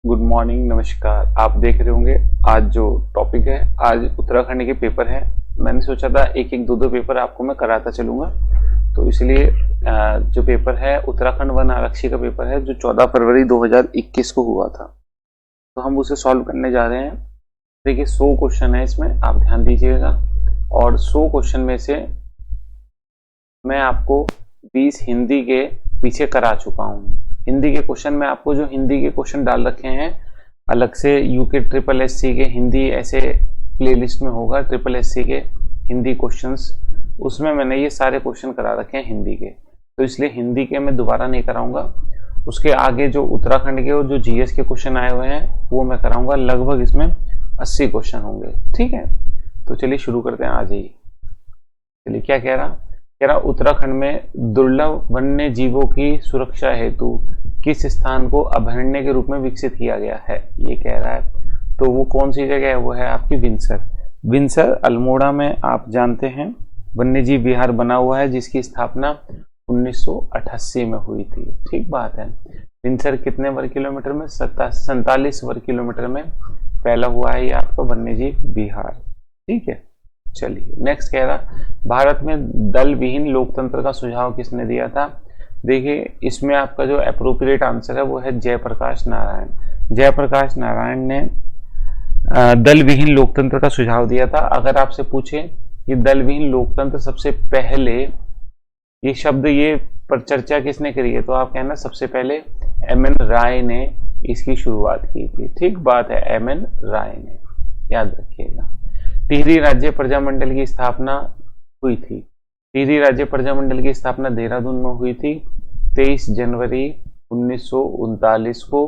Good morning, नमस्कार। आप देख रहे होंगे आज जो टॉपिक है, आज उत्तराखंड के पेपर है। मैंने सोचा था एक एक दो दो पेपर आपको मैं कराता चलूंगा, तो इसलिए जो पेपर है उत्तराखंड वन आरक्षी का पेपर है जो 14 फरवरी 2021 को हुआ था, तो हम उसे सॉल्व करने जा रहे हैं। देखिए 100 क्वेश्चन है इसमें, आप ध्यान दीजिएगा। और 100 क्वेश्चन में से मैं आपको 20 हिंदी के पीछे करा चुका हूँ। हिंदी के क्वेश्चन में आपको जो हिंदी के क्वेश्चन डाल रखे हैं अलग से, यूके ट्रिपल एससी के हिंदी ऐसे प्लेलिस्ट में होगा, ट्रिपल एससी के हिंदी क्वेश्चंस, उसमें मैंने ये सारे क्वेश्चन करा रखे हैं हिंदी के, तो इसलिए हिंदी के मैं दोबारा नहीं कराऊंगा। उसके आगे जो उत्तराखंड के और जो जीएस के क्वेश्चन आए हुए हैं वो मैं कराऊंगा। लगभग इसमें 80 क्वेश्चन होंगे। ठीक है, तो चलिए शुरू करते हैं। आ जाइए। चलिए, क्या कह रहा उत्तराखंड में दुर्लभ वन्य जीवों की सुरक्षा हेतु किस स्थान को अभयारण्य के रूप में विकसित किया गया है, ये कह रहा है। तो वो कौन सी जगह है? वो है आपकी विंसर। विंसर अल्मोड़ा में आप जानते हैं वन्यजीव विहार बना हुआ है, जिसकी स्थापना 1988 में हुई थी। ठीक बात है। विंसर कितने वर्ग किलोमीटर में? 47 वर्ग किलोमीटर में फैला हुआ है ये आपका वन्यजीव विहार। ठीक है, चलिए नेक्स्ट कह रहा भारत में दल विहीन लोकतंत्र का सुझाव किसने दिया था? देखिए इसमें आपका जो एप्रोप्रिएट आंसर है वो है जयप्रकाश नारायण। जयप्रकाश नारायण ने दल विहीन लोकतंत्र का सुझाव दिया था। अगर आपसे पूछे कि दल विहीन लोकतंत्र सबसे पहले ये शब्द ये पर चर्चा किसने करी है, तो आप कहना सबसे पहले एमएन राय ने इसकी शुरुआत की थी। ठीक बात है, एमएन राय ने, याद रखिएगा। टिहरी राज्य प्रजामंडल की स्थापना हुई थी। टिहरी राज्य प्रजामंडल की स्थापना देहरादून में हुई थी 23 जनवरी 1939 को,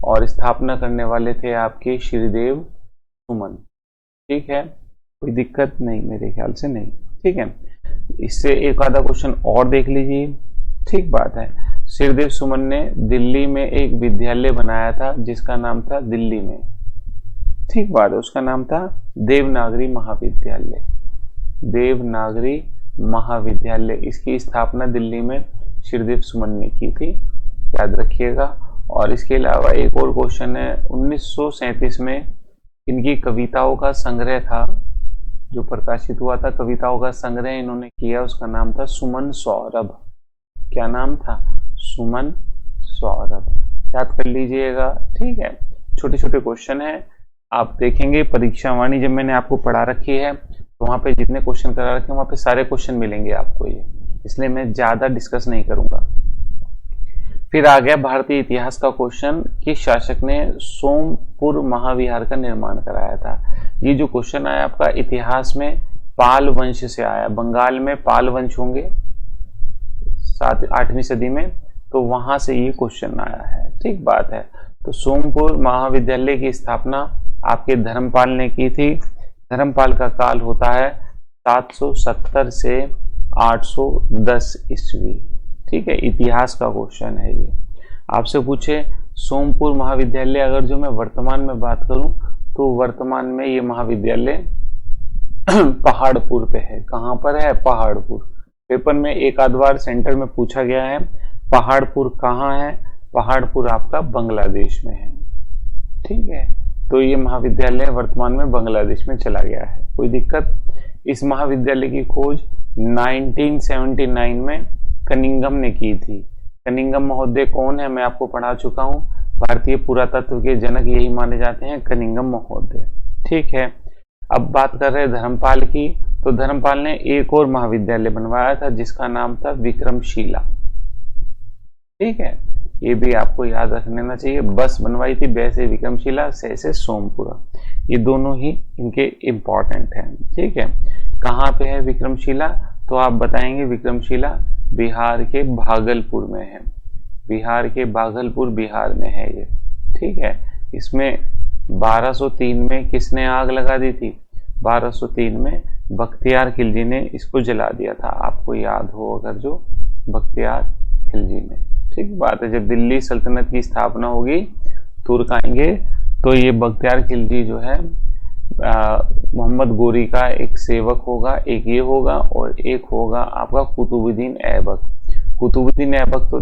और स्थापना करने वाले थे आपके श्रीदेव सुमन। ठीक है, कोई दिक्कत नहीं, मेरे ख्याल से नहीं। ठीक है, इससे एक आधा क्वेश्चन और देख लीजिए। ठीक बात है, श्रीदेव सुमन ने दिल्ली में एक विद्यालय बनाया था जिसका नाम था दिल्ली में, ठीक बात है, उसका नाम था देवनागरी महाविद्यालय। देवनागरी महाविद्यालय, इसकी स्थापना दिल्ली में श्रीदेव सुमन ने की थी, याद रखिएगा। और इसके अलावा एक और क्वेश्चन है, 1937 में इनकी कविताओं का संग्रह था जो प्रकाशित हुआ था, कविताओं का संग्रह इन्होंने किया, उसका नाम था सुमन सौरभ। क्या नाम था? सुमन सौरभ, याद कर लीजिएगा। ठीक है, छोटे छोटे क्वेश्चन है, आप देखेंगे परीक्षा वाणी जब मैंने आपको पढ़ा रखी है तो वहां पे जितने क्वेश्चन करा रखे हैं वहां पे सारे क्वेश्चन मिलेंगे आपको ये, इसलिए मैं ज्यादा डिस्कस नहीं करूंगा। फिर आ गया भारतीय इतिहास का क्वेश्चन, किस शासक ने सोमपुर महाविहार का निर्माण कराया था? ये जो क्वेश्चन आया आपका इतिहास में पाल वंश से आया। बंगाल में पाल वंश होंगे 8वीं सदी में, तो वहां से ये क्वेश्चन आया है। ठीक बात है, तो सोमपुर महाविद्यालय की स्थापना आपके धर्मपाल ने की थी। धर्मपाल का काल होता है 770 से 810 ईस्वी। ठीक है, इतिहास का क्वेश्चन है ये। आपसे पूछे सोमपुर महाविद्यालय, अगर जो मैं वर्तमान में बात करूं तो वर्तमान में ये महाविद्यालय पहाड़पुर पे है। कहां पर है? पहाड़पुर। पेपर में एक आध बार सेंटर में पूछा गया है पहाड़पुर कहाँ है। पहाड़पुर आपका बांग्लादेश में है। ठीक है, तो ये महाविद्यालय वर्तमान में बांग्लादेश में चला गया है, कोई दिक्कत। इस महाविद्यालय की खोज 1979 में कनिंगम ने की थी। कनिंगम महोदय कौन है? मैं आपको पढ़ा चुका हूं, भारतीय पुरातत्व के जनक यही माने जाते हैं, कनिंगम महोदय। ठीक है, अब बात कर रहे हैं धर्मपाल की, तो धर्मपाल ने एक और महाविद्यालय बनवाया था जिसका नाम था विक्रमशिला। ठीक है, ये भी आपको याद रख लेना चाहिए। बस बनवाई थी बै से विक्रमशिला, से सोमपुरा, ये दोनों ही इनके इम्पोर्टेंट हैं। ठीक है, कहाँ पे है विक्रमशिला? तो आप बताएंगे विक्रमशिला बिहार के भागलपुर में है। बिहार के भागलपुर बिहार में है ये। ठीक है, इसमें 1203 में किसने आग लगा दी थी? 1203 में बख्तियार खिलजी ने इसको जला दिया था, आपको याद हो अगर, जो बख्तियार खिलजी ने। ठीक बात है, जब दिल्ली सल्तनत की स्थापना होगी तुर्क आएंगे, तो ये बख्तियार खिलजी जो है मोहम्मद गोरी का एक सेवक होगा, एक ये होगा और एक होगा आपका कुतुबुद्दीन ऐबक। कुतुबुद्दीन ऐबक तो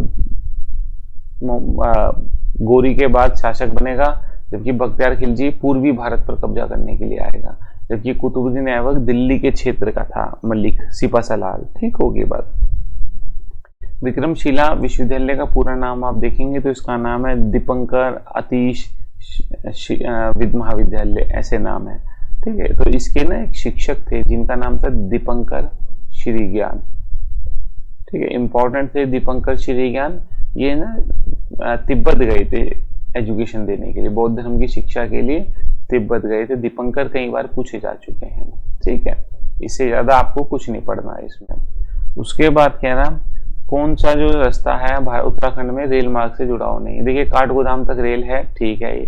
गोरी के बाद शासक बनेगा, जबकि बख्तियार खिलजी पूर्वी भारत पर कब्जा करने के लिए आएगा, जबकि कुतुबुद्दीन ऐबक दिल्ली के क्षेत्र का था मलिक सिपा सलार। ठीक होगी बात। विक्रमशिला विश्वविद्यालय का पूरा नाम आप देखेंगे तो इसका नाम है दीपंकर आतिश महाविद्यालय, ऐसे नाम है। ठीक है, तो इसके ना एक शिक्षक थे जिनका नाम था दीपंकर श्रीज्ञान। ठीक है, इंपॉर्टेंट थे दीपंकर श्रीज्ञान। ये ना तिब्बत गए थे एजुकेशन देने के लिए, बौद्ध धर्म की शिक्षा के लिए तिब्बत गए थे। दीपंकर कई बार पूछे जा चुके हैं। ठीक है, इससे ज्यादा आपको कुछ नहीं पढ़ना है इसमें। उसके बाद कह रहा कौन सा जो रास्ता है उत्तराखंड में रेल मार्ग से जुड़ाव नहीं है। देखिए काठगोदाम तक रेल है, ठीक है। ये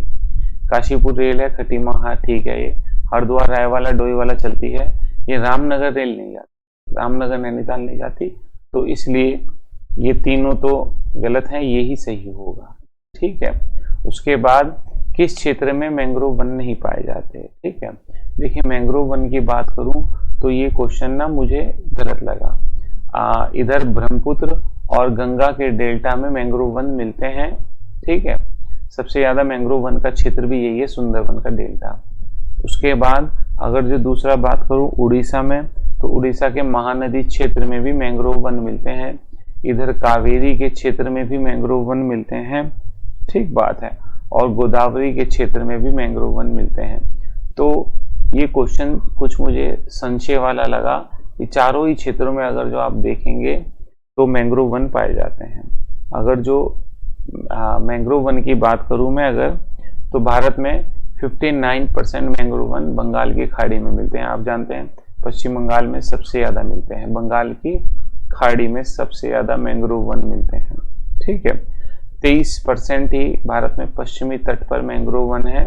काशीपुर रेल है, खटीमा, हाँ ठीक है। ये हरिद्वार रायवाला डोईवाला चलती है। ये रामनगर रेल नहीं जाती, रामनगर नैनीताल नहीं जाती, तो इसलिए ये तीनों तो गलत हैं, यही सही होगा। ठीक है, उसके बाद किस क्षेत्र में मैंग्रोव वन नहीं पाए जाते। ठीक है, देखिए मैंग्रोव वन की बात करूं तो ये क्वेश्चन ना मुझे गलत लगा। इधर ब्रह्मपुत्र और गंगा के डेल्टा में मैंग्रोव वन मिलते हैं। ठीक है, सबसे ज्यादा मैंग्रोव वन का क्षेत्र भी यही है, सुंदरवन का डेल्टा। उसके बाद अगर जो दूसरा बात करूं उड़ीसा में, तो उड़ीसा के महानदी क्षेत्र में भी मैंग्रोव वन मिलते हैं। इधर कावेरी के क्षेत्र में भी मैंग्रोव वन मिलते हैं। ठीक बात है, और गोदावरी के क्षेत्र में भी मैंग्रोव वन मिलते हैं। तो ये क्वेश्चन कुछ मुझे संशय वाला लगा कि चारों ही क्षेत्रों में अगर जो आप देखेंगे तो मैंग्रोव वन पाए जाते हैं। अगर जो मैंग्रोव वन की बात करूं मैं अगर, तो भारत में 59% मैंग्रोव वन बंगाल की खाड़ी में मिलते हैं। आप जानते हैं पश्चिम बंगाल में सबसे ज्यादा मिलते हैं, बंगाल की खाड़ी में सबसे ज्यादा मैंग्रोव वन मिलते हैं। ठीक है, 23% ही भारत में पश्चिमी तट पर मैंग्रोव वन है।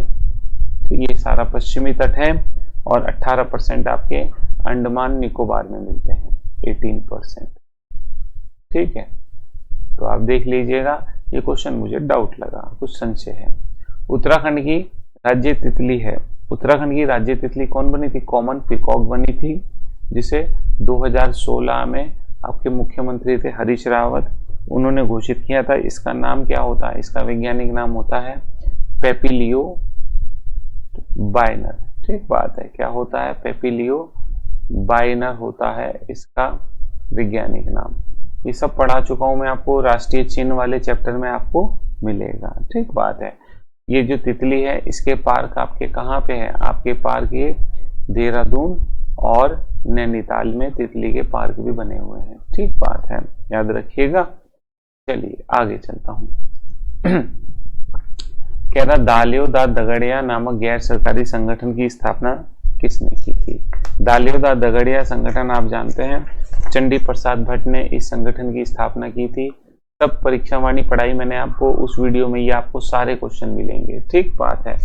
तो ये सारा पश्चिमी तट है, और 18% आपके अंडमान निकोबार में मिलते हैं, 18%। ठीक है, तो आप देख लीजिएगा, ये क्वेश्चन मुझे डाउट लगा, कुछ संशय है। उत्तराखंड की राज्य तितली है। उत्तराखंड की राज्य तितली कौन बनी थी? कॉमन पीकॉक बनी थी, जिसे 2016 में आपके मुख्यमंत्री थे हरीश रावत, उन्होंने घोषित किया था। इसका नाम क्या होता है? इसका वैज्ञानिक नाम होता है पेपिलियो बाइनर। ठीक बात है, क्या होता है? पेपिलियो बाइनर होता है इसका वैज्ञानिक नाम। ये सब पढ़ा चुका हूं मैं आपको, राष्ट्रीय चिन्ह वाले चैप्टर में आपको मिलेगा। ठीक बात है, ये जो तितली है इसके पार्क आपके कहाँ पे है? आपके पार्क ये देहरादून और नैनीताल में तितली के पार्क भी बने हुए हैं। ठीक बात है, याद रखिएगा। चलिए आगे चलता हूं। कह रहा दालियो दा दगड़िया नामक गैर सरकारी संगठन की स्थापना किसने की थी? दालियो दा दगड़िया संगठन आप जानते हैं, चंडी प्रसाद भट्ट ने इस संगठन की स्थापना की थी। सब परीक्षावाणी पढ़ाई मैंने आपको उस वीडियो में, ये आपको सारे क्वेश्चन मिलेंगे। ठीक बात है,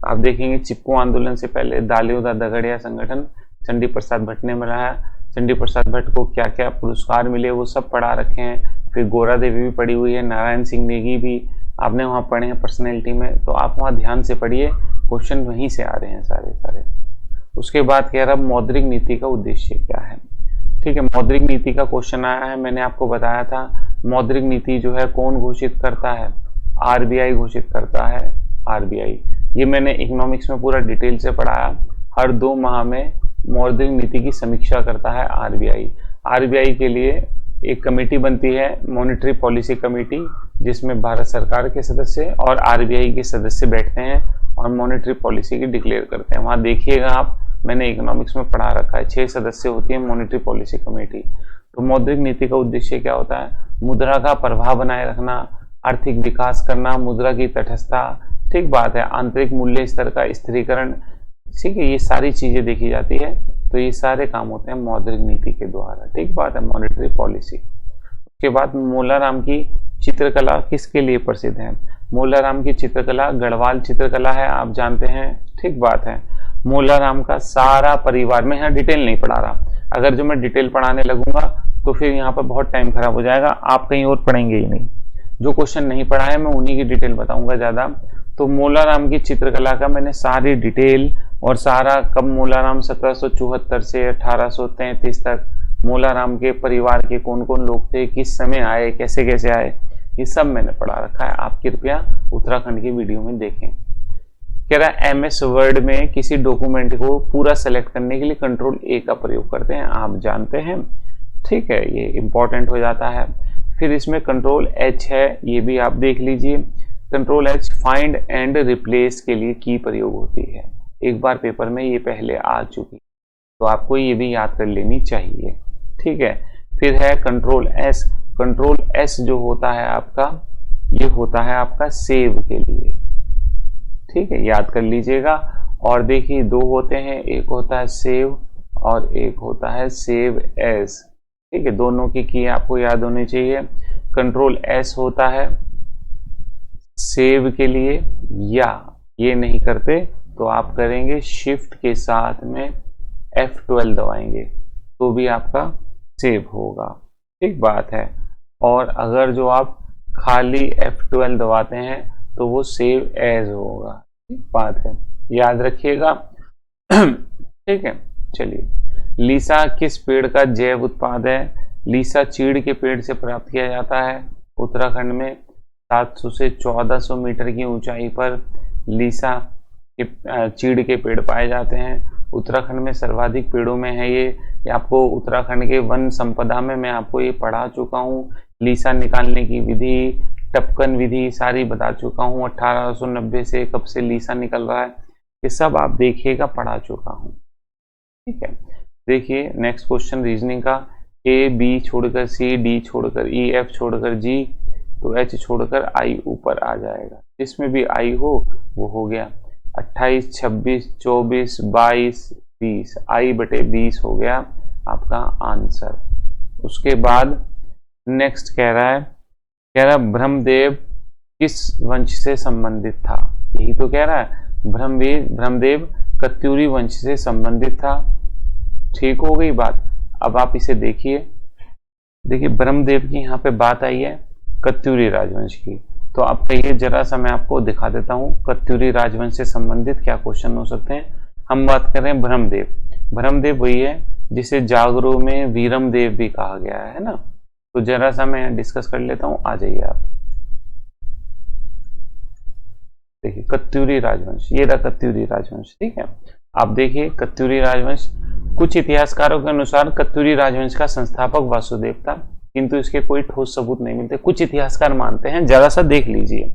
आप देखेंगे चिपको आंदोलन से पहले दालियो दा दगड़िया संगठन चंडी प्रसाद भट्ट ने बनाया। चंडी प्रसाद भट्ट को क्या क्या पुरस्कार मिले वो सब पढ़ा रखे हैं। फिर गोरा देवी भी पढ़ी हुई है, नारायण सिंह नेगी भी आपने वहां पढ़े हैं पर्सनैलिटी में, तो आप वहां ध्यान से पढ़िए, क्वेश्चन वहीं से आ रहे हैं सारे। उसके बाद कह रहा मौद्रिक नीति का उद्देश्य क्या है? ठीक है, मौद्रिक नीति का क्वेश्चन आया है, मैंने आपको बताया था। मौद्रिक नीति जो है कौन घोषित करता है? आरबीआई घोषित करता है। आरबीआई, ये मैंने इकोनॉमिक्स में पूरा डिटेल से पढ़ाया। हर 2 माह में मौद्रिक नीति की समीक्षा करता है आरबीआई। आरबीआई के लिए एक कमेटी बनती है, मॉनेटरी पॉलिसी कमेटी, जिसमें भारत सरकार के सदस्य और आरबीआई के सदस्य बैठते हैं और मॉनेटरी पॉलिसी की डिक्लेयर करते हैं। वहां देखिएगा आप, मैंने इकोनॉमिक्स में पढ़ा रखा है, 6 सदस्य होती है मॉनेटरी पॉलिसी कमेटी। तो मौद्रिक नीति का उद्देश्य क्या होता है? मुद्रा का प्रभाव बनाए रखना, आर्थिक विकास करना, मुद्रा की तटस्थता। ठीक बात है, आंतरिक मूल्य स्तर का स्थिरीकरण। ठीक है, ये सारी चीजें देखी जाती है। तो ये सारे काम होते हैं मौद्रिक नीति के द्वारा। ठीक बात है, मॉनेटरी पॉलिसी। उसके बाद मोलाराम की चित्रकला किसके लिए प्रसिद्ध है? मोलाराम की चित्रकला गढ़वाल चित्रकला है, आप जानते हैं। ठीक बात है, मोलाराम का सारा परिवार, मैं यहाँ डिटेल नहीं पढ़ा रहा, अगर जो मैं डिटेल पढ़ाने लगूंगा तो फिर यहाँ पर बहुत टाइम खराब हो जाएगा, आप कहीं और पढ़ेंगे ही नहीं। जो क्वेश्चन नहीं पढ़ा है मैं उन्हीं की डिटेल बताऊंगा ज्यादा। तो मोलाराम की चित्रकला का मैंने सारी डिटेल और सारा, कब मोलाराम 1774 से 1833 तक मोलाराम के परिवार के कौन कौन लोग थे, किस समय आए, कैसे कैसे आए, ये सब मैंने पढ़ा रखा है, आप कृपया उत्तराखंड की वीडियो में देखें। कह रहा है MS वर्ड में किसी डॉक्यूमेंट को पूरा सेलेक्ट करने के लिए कंट्रोल A का प्रयोग करते हैं, आप जानते हैं, ठीक है, ये इंपॉर्टेंट हो जाता है। फिर इसमें कंट्रोल H है, ये भी आप देख लीजिए। Control H find and replace के लिए की प्रयोग होती है, एक बार पेपर में ये पहले आ चुकी, तो आपको ये भी याद कर लेनी चाहिए, ठीक है। फिर है कंट्रोल S। कंट्रोल S जो होता है आपका, ये होता है आपका सेव के लिए, ठीक है, याद कर लीजिएगा। और देखिए दो होते हैं, एक होता है सेव और एक होता है सेव एज, ठीक है, दोनों की आपको याद होनी चाहिए। कंट्रोल S होता है सेव के लिए, या ये नहीं करते तो आप करेंगे शिफ्ट के साथ में F12 दबाएंगे तो भी आपका सेव होगा, ठीक बात है। और अगर जो आप खाली F12 दबाते हैं तो वो सेव एज होगा, ठीक बात है, याद रखिएगा, ठीक है। चलिए, लीसा किस पेड़ का जैव उत्पाद है? लीसा चीड़ के पेड़ से प्राप्त किया जाता है। उत्तराखंड में 700 से 1400 मीटर की ऊंचाई पर लीसा के चीड़ के पेड़ पाए जाते हैं। उत्तराखंड में सर्वाधिक पेड़ों में है ये आपको उत्तराखंड के वन संपदा में मैं आपको ये पढ़ा चुका हूँ। लीसा निकालने की विधि, टपकन विधि सारी बता चुका हूँ। 1890 से कब से लीसा निकल रहा है ये सब आप देखिएगा, पढ़ा चुका हूँ, ठीक है। देखिए नेक्स्ट क्वेश्चन रीजनिंग का, A B छोड़कर C, D छोड़कर E, F छोड़कर G, तो H छोड़कर I ऊपर आ जाएगा। जिसमें भी I हो वो हो गया। 28, 26, 24, 22, 20, I/20 हो गया आपका आंसर। उसके बाद नेक्स्ट कह रहा है ब्रह्मदेव किस वंश से संबंधित था? यही तो कह रहा है, ब्रह्मदेव कत्यूरी वंश से संबंधित था, ठीक हो गई बात। अब आप इसे देखिए ब्रह्मदेव की यहाँ पे बात आई है कत्यूरी राजवंश की, तो आप कहिए जरा सा मैं आपको दिखा देता हूँ कत्यूरी राजवंश से संबंधित क्या क्वेश्चन हो सकते हैं। हम बात कर रहे हैं ब्रह्मदेव वही है जिसे जागरो में वीरम देव भी कहा गया है ना, तो जरा सा मैं डिस्कस कर लेता हूँ, आ जाइए आप। देखिए कत्यूरी राजवंश, ये रहा कत्यूरी राजवंश, ठीक है। आप देखिए कत्यूरी राजवंश, कुछ इतिहासकारों के अनुसार कत्यूरी राजवंश का संस्थापक वासुदेव था, किंतु इसके कोई ठोस सबूत नहीं मिलते। कुछ इतिहासकार मानते हैं, जरा सा देख लीजिए।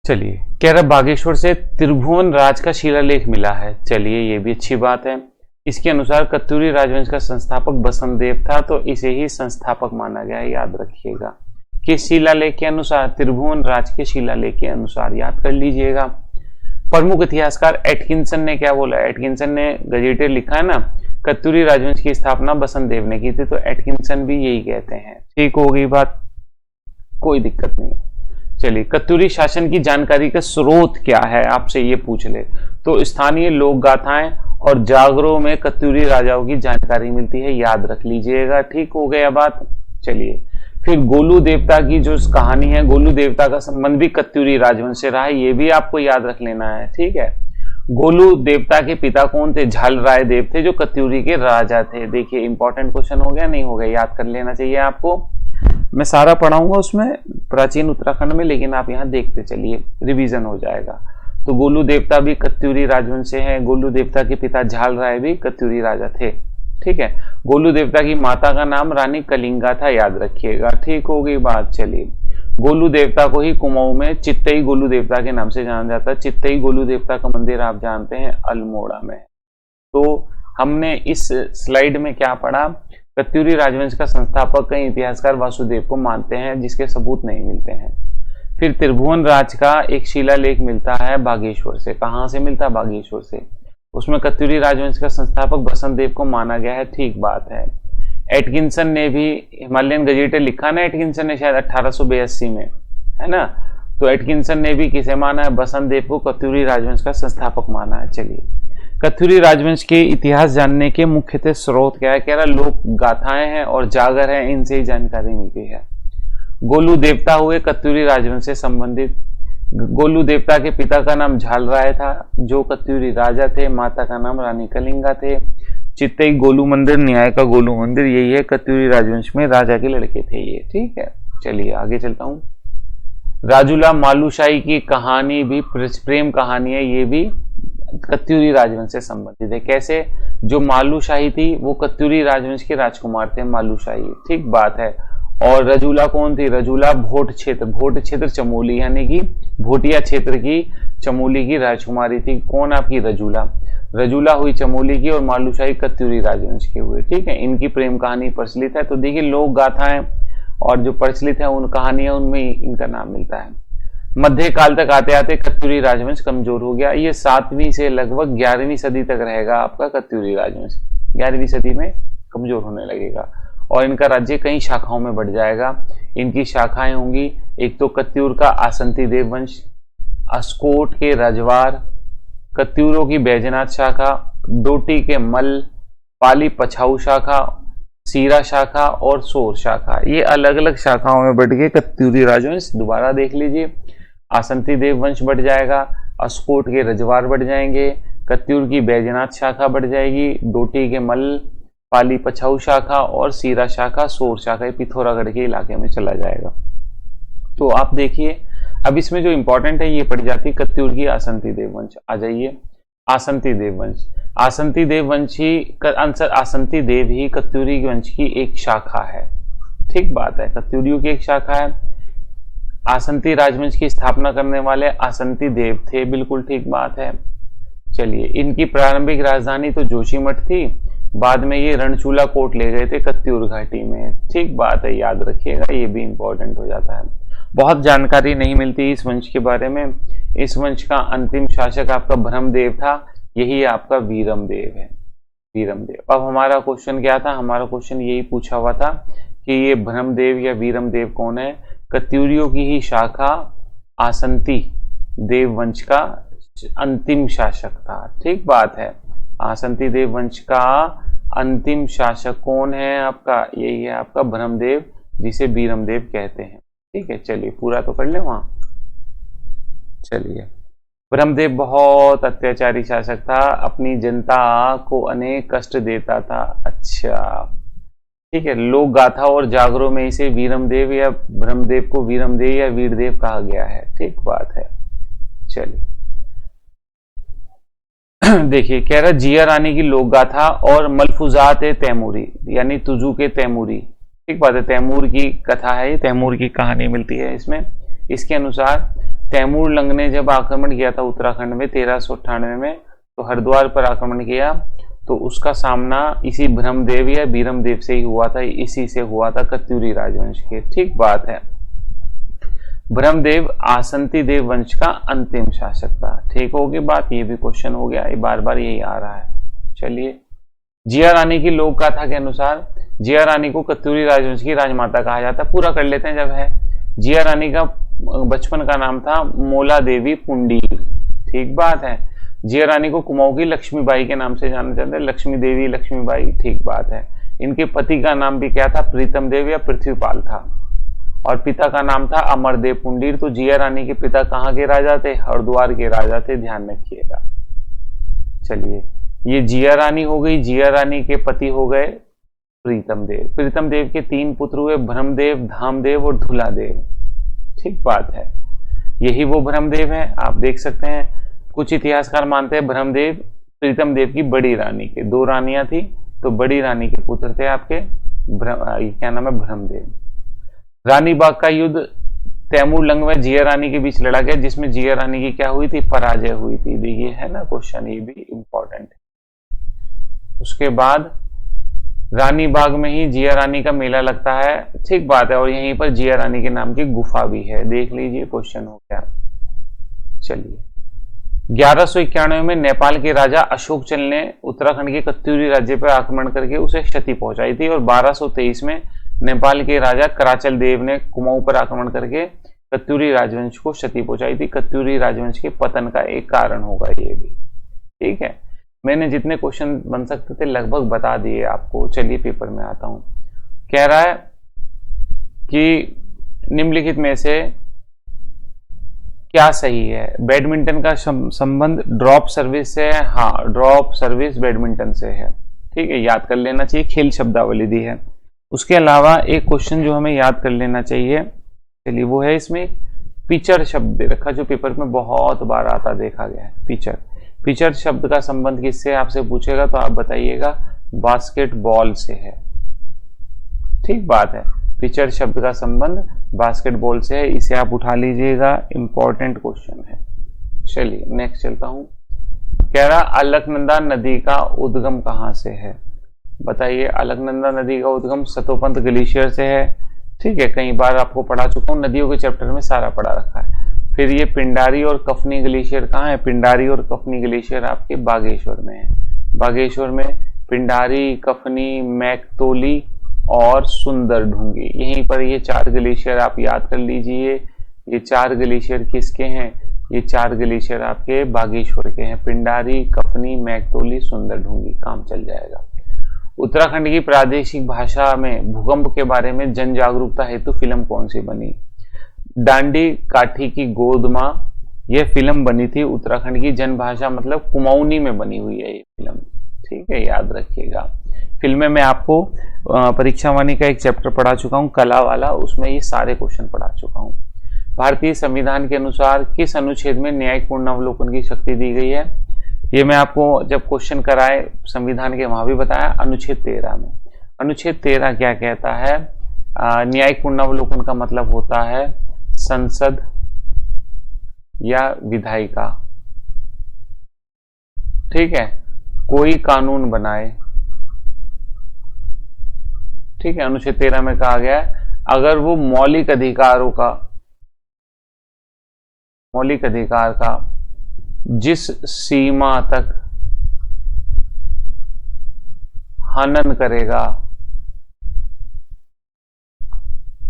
चलिए, कह रहा बागेश्वर से त्रिभुवन राज का शिलालेख मिला है। चलिए ये भी अच्छी बात है। इसके अनुसार कत्यूरी राजवंश का संस्थापक बसंत देव था, तो इसे ही संस्थापक माना गया, याद रखिएगा। किस शिलालेख के अनुसार? त्रिभुवन राज के शिलालेख के अनुसार, याद कर लीजिएगा। प्रमुख इतिहासकार एटकिंसन ने क्या बोला? एटकिंसन ने गजेटियर लिखा है ना, कत्यूरी राजवंश की स्थापना बसंत देव ने की थी, तो एटकिंसन भी यही कहते हैं, ठीक हो गई बात, कोई दिक्कत नहीं। चलिए, कत्यूरी शासन की जानकारी का स्रोत क्या है, आपसे ये पूछ ले तो स्थानीय लोक गाथाएं और जागरों में कत्यूरी राजाओं की जानकारी मिलती है, याद रख लीजिएगा, ठीक हो गया बात। चलिए, फिर गोलू देवता की जो कहानी है, गोलू देवता का संबंध भी कत्यूरी राजवंश से रहा है, ये भी आपको याद रख लेना है, ठीक है। गोलू देवता के पिता कौन थे? झाल राय देव थे, जो कत्यूरी के राजा थे। देखिए इंपॉर्टेंट क्वेश्चन हो गया, नहीं हो गया, याद कर लेना चाहिए आपको। मैं सारा पढ़ाऊंगा उसमें प्राचीन उत्तराखंड में, लेकिन आप यहाँ देखते चलिए, रिवीजन हो जाएगा। तो गोलू देवता भी कत्यूरी राजवंश से है, गोलू देवता के पिता झाल राय भी कत्यूरी राजा थे, ठीक है। गोलू देवता की माता का नाम रानी कलिंगा था, याद रखिएगा, ठीक हो गई बात। चलिए, गोलू देवता को ही कुमाऊं में चित्तई गोलू देवता के नाम से जाना जाता है। चित्तई गोलू देवता का मंदिर आप जानते हैं अल्मोड़ा में। तो हमने इस स्लाइड में क्या पढ़ा? कत्यूरी राजवंश का संस्थापक कई इतिहासकार वासुदेव को मानते हैं, जिसके सबूत नहीं मिलते हैं। फिर त्रिभुवन राज का एक शिलालेख मिलता है बागेश्वर से। कहां से मिलता है? बागेश्वर से। उसमें कत्यूरी राजवंश का संस्थापक बसंत देव को माना गया है, ठीक बात है। एटकिंसन ने भी हिमालयन गजेटियर लिखा ना, एटकिंसन ने शायद 1882 में, है ना। तो एटकिंसन ने भी किसे माना है? बसंत देव को कत्यूरी राजवंश का संस्थापक माना है। चलिए, कत्यूरी राजवंश के इतिहास जानने के मुख्यतः स्रोत क्या है? कह रहा लोक गाथाएं हैं और जागर है, इनसे ही जानकारी मिलती है। गोलू देवता हुए कत्यूरी राजवंश से संबंधित। गोलू देवता के पिता का नाम झाल राय था, जो कत्यूरी राजा थे। माता का नाम रानी कलिंगा थे। चित्तई गोलू मंदिर, न्याय का गोलू मंदिर, यही है कत्यूरी राजवंश में राजा के लड़के थे ये, ठीक है। चलिए आगे चलता हूं। राजूला मालूशाही की कहानी भी प्रेम कहानी है, ये भी कत्यूरी राजवंश से संबंधित है। कैसे? जो मालूशाही थी वो कत्यूरी राजवंश के राजकुमार थे मालूशाही, ठीक बात है। और रजूला कौन थी? रजूला भोट क्षेत्र चमोली यानी कि भोटिया क्षेत्र की चमोली की राजकुमारी थी। कौन? आपकी रजूला। रजूला हुई चमोली की और मालूशाही कत्यूरी राजवंश के हुए, ठीक है। इनकी प्रेम कहानी प्रचलित है। तो देखिए लोक गाथाएं और जो प्रचलित है उन कहानियां, उनमें इनका नाम मिलता है। मध्य काल तक आते आते कत्यूरी राजवंश कमजोर हो गया। ये 7वीं से लगभग 11वीं सदी तक रहेगा आपका कत्यूरी राजवंश। 11वीं सदी में कमजोर होने लगेगा और इनका राज्य कई शाखाओं में बढ़ जाएगा। इनकी शाखाएं होंगी, एक तो कत्यूर का आसंती देव वंश, अस्कोट के रजवार, कत्यूरों की बैजनाथ शाखा, डोटी के मल, पाली पछाऊ शाखा, सीरा शाखा और सोर शाखा। ये अलग अलग शाखाओं में बढ़ गए कत्यूरी राजवंश। दोबारा देख लीजिए, आसंती देव वंश बढ़ जाएगा, अस्कोट के रजवार बढ़ जाएंगे, कत्यूर की बैजनाथ शाखा बढ़ जाएगी, डोटी के मल, पाली पछाऊ शाखा और सीरा शाखा, सोर शाखा पिथौरागढ़ के इलाके में चला जाएगा। तो आप देखिए अब इसमें जो इंपॉर्टेंट है ये पड़ जाती है कत्यूर की आसंती देव वंश। आ जाइए, आसंती देव वंश। आसंती देव आसंती देव ही कत्यूरी वंश की एक शाखा है, ठीक बात है, कत्यूरियों की एक शाखा है। आसंती राजवंश की स्थापना करने वाले आसंती देव थे, बिल्कुल ठीक बात है। चलिए, इनकी प्रारंभिक राजधानी तो जोशीमठ थी, बाद में ये रणचूला कोट ले गए थे कत्यूर घाटी में, ठीक बात है, याद रखिएगा, ये भी इंपॉर्टेंट हो जाता है। बहुत जानकारी नहीं मिलती इस वंश के बारे में। इस वंश का अंतिम शासक आपका ब्रह्मदेव था, यही आपका वीरमदेव है, वीरमदेव। अब हमारा क्वेश्चन क्या था? हमारा क्वेश्चन यही पूछा हुआ था कि ये ब्रह्मदेव या वीरमदेव कौन है? कत्यूरियों की ही शाखा आसंती देव वंश का अंतिम शासक था, ठीक बात है। आसंती देव वंश का अंतिम शासक कौन है आपका? यही है आपका ब्रह्मदेव, जिसे वीरमदेव कहते हैं, ठीक है। चलिए पूरा तो कर ले वहां। चलिए, ब्रह्मदेव बहुत अत्याचारी शासक था, अपनी जनता को अनेक कष्ट देता था। अच्छा, ठीक है। लोक गाथा और जागरों में इसे वीरमदेव या ब्रह्मदेव को वीरमदेव या वीरदेव कहा गया है, ठीक बात है। चलिए देखिए, कह रहा जिया रानी की लोक गाथा और मलफूजात तैमूरी यानी तुजू के तैमूरी, ठीक बात है। तैमूर की कथा है, तैमूर की कहानी मिलती है इसमें। इसके अनुसार तैमूर लंग ने जब आक्रमण किया था उत्तराखंड में 1398 में, तो हरिद्वार पर आक्रमण किया, तो उसका सामना इसी ब्रह्मदेव या वीरमदेव से ही हुआ था, इसी से हुआ था कत्यूरी राजवंश के, ठीक बात है। ब्रह्मदेव आसंती देव वंश का अंतिम शासक था, ठीक होगी बात। ये भी क्वेश्चन हो गया, ये बार बार यही आ रहा है। चलिए, जिया रानी की लोक गाथा के अनुसार जिया रानी को कत्यूरी राजवंश की राजमाता कहा जाता है। पूरा कर लेते हैं जब है। जिया रानी का बचपन का नाम था मोला देवी पुंडीर, ठीक बात है। जिया रानी को कुमाऊं की लक्ष्मीबाई के नाम से जाना जाता है, लक्ष्मी देवी, लक्ष्मीबाई, ठीक बात है। इनके पति का नाम भी क्या था? प्रीतम देव या पृथ्वीपाल था, और पिता का नाम था अमरदेव पुंडीर। तो जिया रानी के पिता कहाँ के राजा थे? हरिद्वार के राजा थे, ध्यान रखिएगा। चलिए, ये जिया रानी हो गई। जिया रानी के पति हो गए प्रीतम देव। प्रीतम देव के 3 पुत्र हुए, ब्रह्मदेव, धामदेव और धुलादेव, ठीक बात है। यही वो ब्रह्मदेव है, आप देख सकते हैं। कुछ इतिहासकार मानते हैं ब्रह्मदेव प्रीतम देव की बड़ी रानी के, 2 रानियां थी, तो बड़ी रानी के पुत्र थे आपके क्या नाम है? ब्रह्मदेव। रानी बाग का युद्ध तैमूर लंग में जिया रानी के बीच लड़ा गया, जिसमें जिया रानी की क्या हुई थी? पराजय हुई थी। देखिए है ना क्वेश्चन, ये भी इंपॉर्टेंट है। उसके बाद रानी बाग में ही जिया रानी का मेला लगता है, ठीक बात है, और यहीं पर जिया रानी के नाम की गुफा भी है, देख लीजिए, क्वेश्चन हो गया। चलिए, 1191 में नेपाल के राजा अशोक चल ने उत्तराखंड के कत्यूरी राज्य पर आक्रमण करके उसे क्षति पहुंचाई थी, और 1223 में नेपाल के राजा कराचल देव ने कुमाऊं पर आक्रमण करके कत्यूरी राजवंश को क्षति पहुंचाई थी। कत्यूरी राजवंश के पतन का एक कारण होगा ये भी, ठीक है। मैंने जितने क्वेश्चन बन सकते थे लगभग बता दिए आपको। चलिए पेपर में आता हूं। कह रहा है कि निम्नलिखित में से क्या सही है? बैडमिंटन का संबंध ड्रॉप सर्विस से है। हाँ, ड्रॉप सर्विस बैडमिंटन से है, ठीक है, याद कर लेना चाहिए। खेल शब्दावली दी है। उसके अलावा एक क्वेश्चन जो हमें याद कर लेना चाहिए चलिए वो है इसमें पिचर शब्द दे रखा जो पेपर में बहुत बार आता देखा गया है। पिचर, पिचर शब्द का संबंध किससे आपसे पूछेगा तो आप बताइएगा बास्केटबॉल से है। ठीक बात है, पिचर शब्द का संबंध बास्केटबॉल से है, इसे आप उठा लीजिएगा, इंपॉर्टेंट क्वेश्चन है। चलिए नेक्स्ट चलता हूं। कह रहा अलकनंदा नदी का उद्गम कहां से है? बताइए, अलकनंदा नदी का उद्गम सतोपंत ग्लेशियर से है। ठीक है, कई बार आपको पढ़ा चुका हूं, नदियों के चैप्टर में सारा पढ़ा रखा है। फिर ये पिंडारी और कफनी ग्लेशियर कहाँ है? पिंडारी और कफनी ग्लेशियर आपके बागेश्वर में है। बागेश्वर में पिंडारी, कफनी, मैकतोली और सुंदर ढूंगी, यहीं पर ये 4 ग्लेशियर आप याद कर लीजिए। ये 4 ग्लेशियर किसके हैं? ये 4 ग्लेशियर आपके बागेश्वर के हैं। पिंडारी, कफनी, मैकतोली, सुंदर ढूंगी, काम चल जाएगा। उत्तराखंड की प्रादेशिक भाषा में भूकंप के बारे में जन जागरूकता हेतु फिल्म कौन सी बनी? डांडी काठी की गोद मां, यह फिल्म बनी थी उत्तराखंड की जनभाषा मतलब कुमाऊनी में बनी हुई है ये फिल्म। ठीक है, याद रखिएगा। फिल्में मैं आपको परीक्षा वाणी का एक चैप्टर पढ़ा चुका हूं, कला वाला, उसमें ये सारे क्वेश्चन पढ़ा चुका हूं। भारतीय संविधान के अनुसार किस अनुच्छेद में न्यायिक पूर्णावलोकन की शक्ति दी गई है? ये मैं आपको जब क्वेश्चन कराए संविधान के वहां भी बताया, अनुच्छेद 13 में। अनुच्छेद 13 क्या कहता है? न्यायिक पूर्णावलोकन का मतलब होता है संसद या विधायिका, ठीक है, कोई कानून बनाए। ठीक है, अनुच्छेद 13 में कहा गया है अगर वो मौलिक अधिकार का जिस सीमा तक हनन करेगा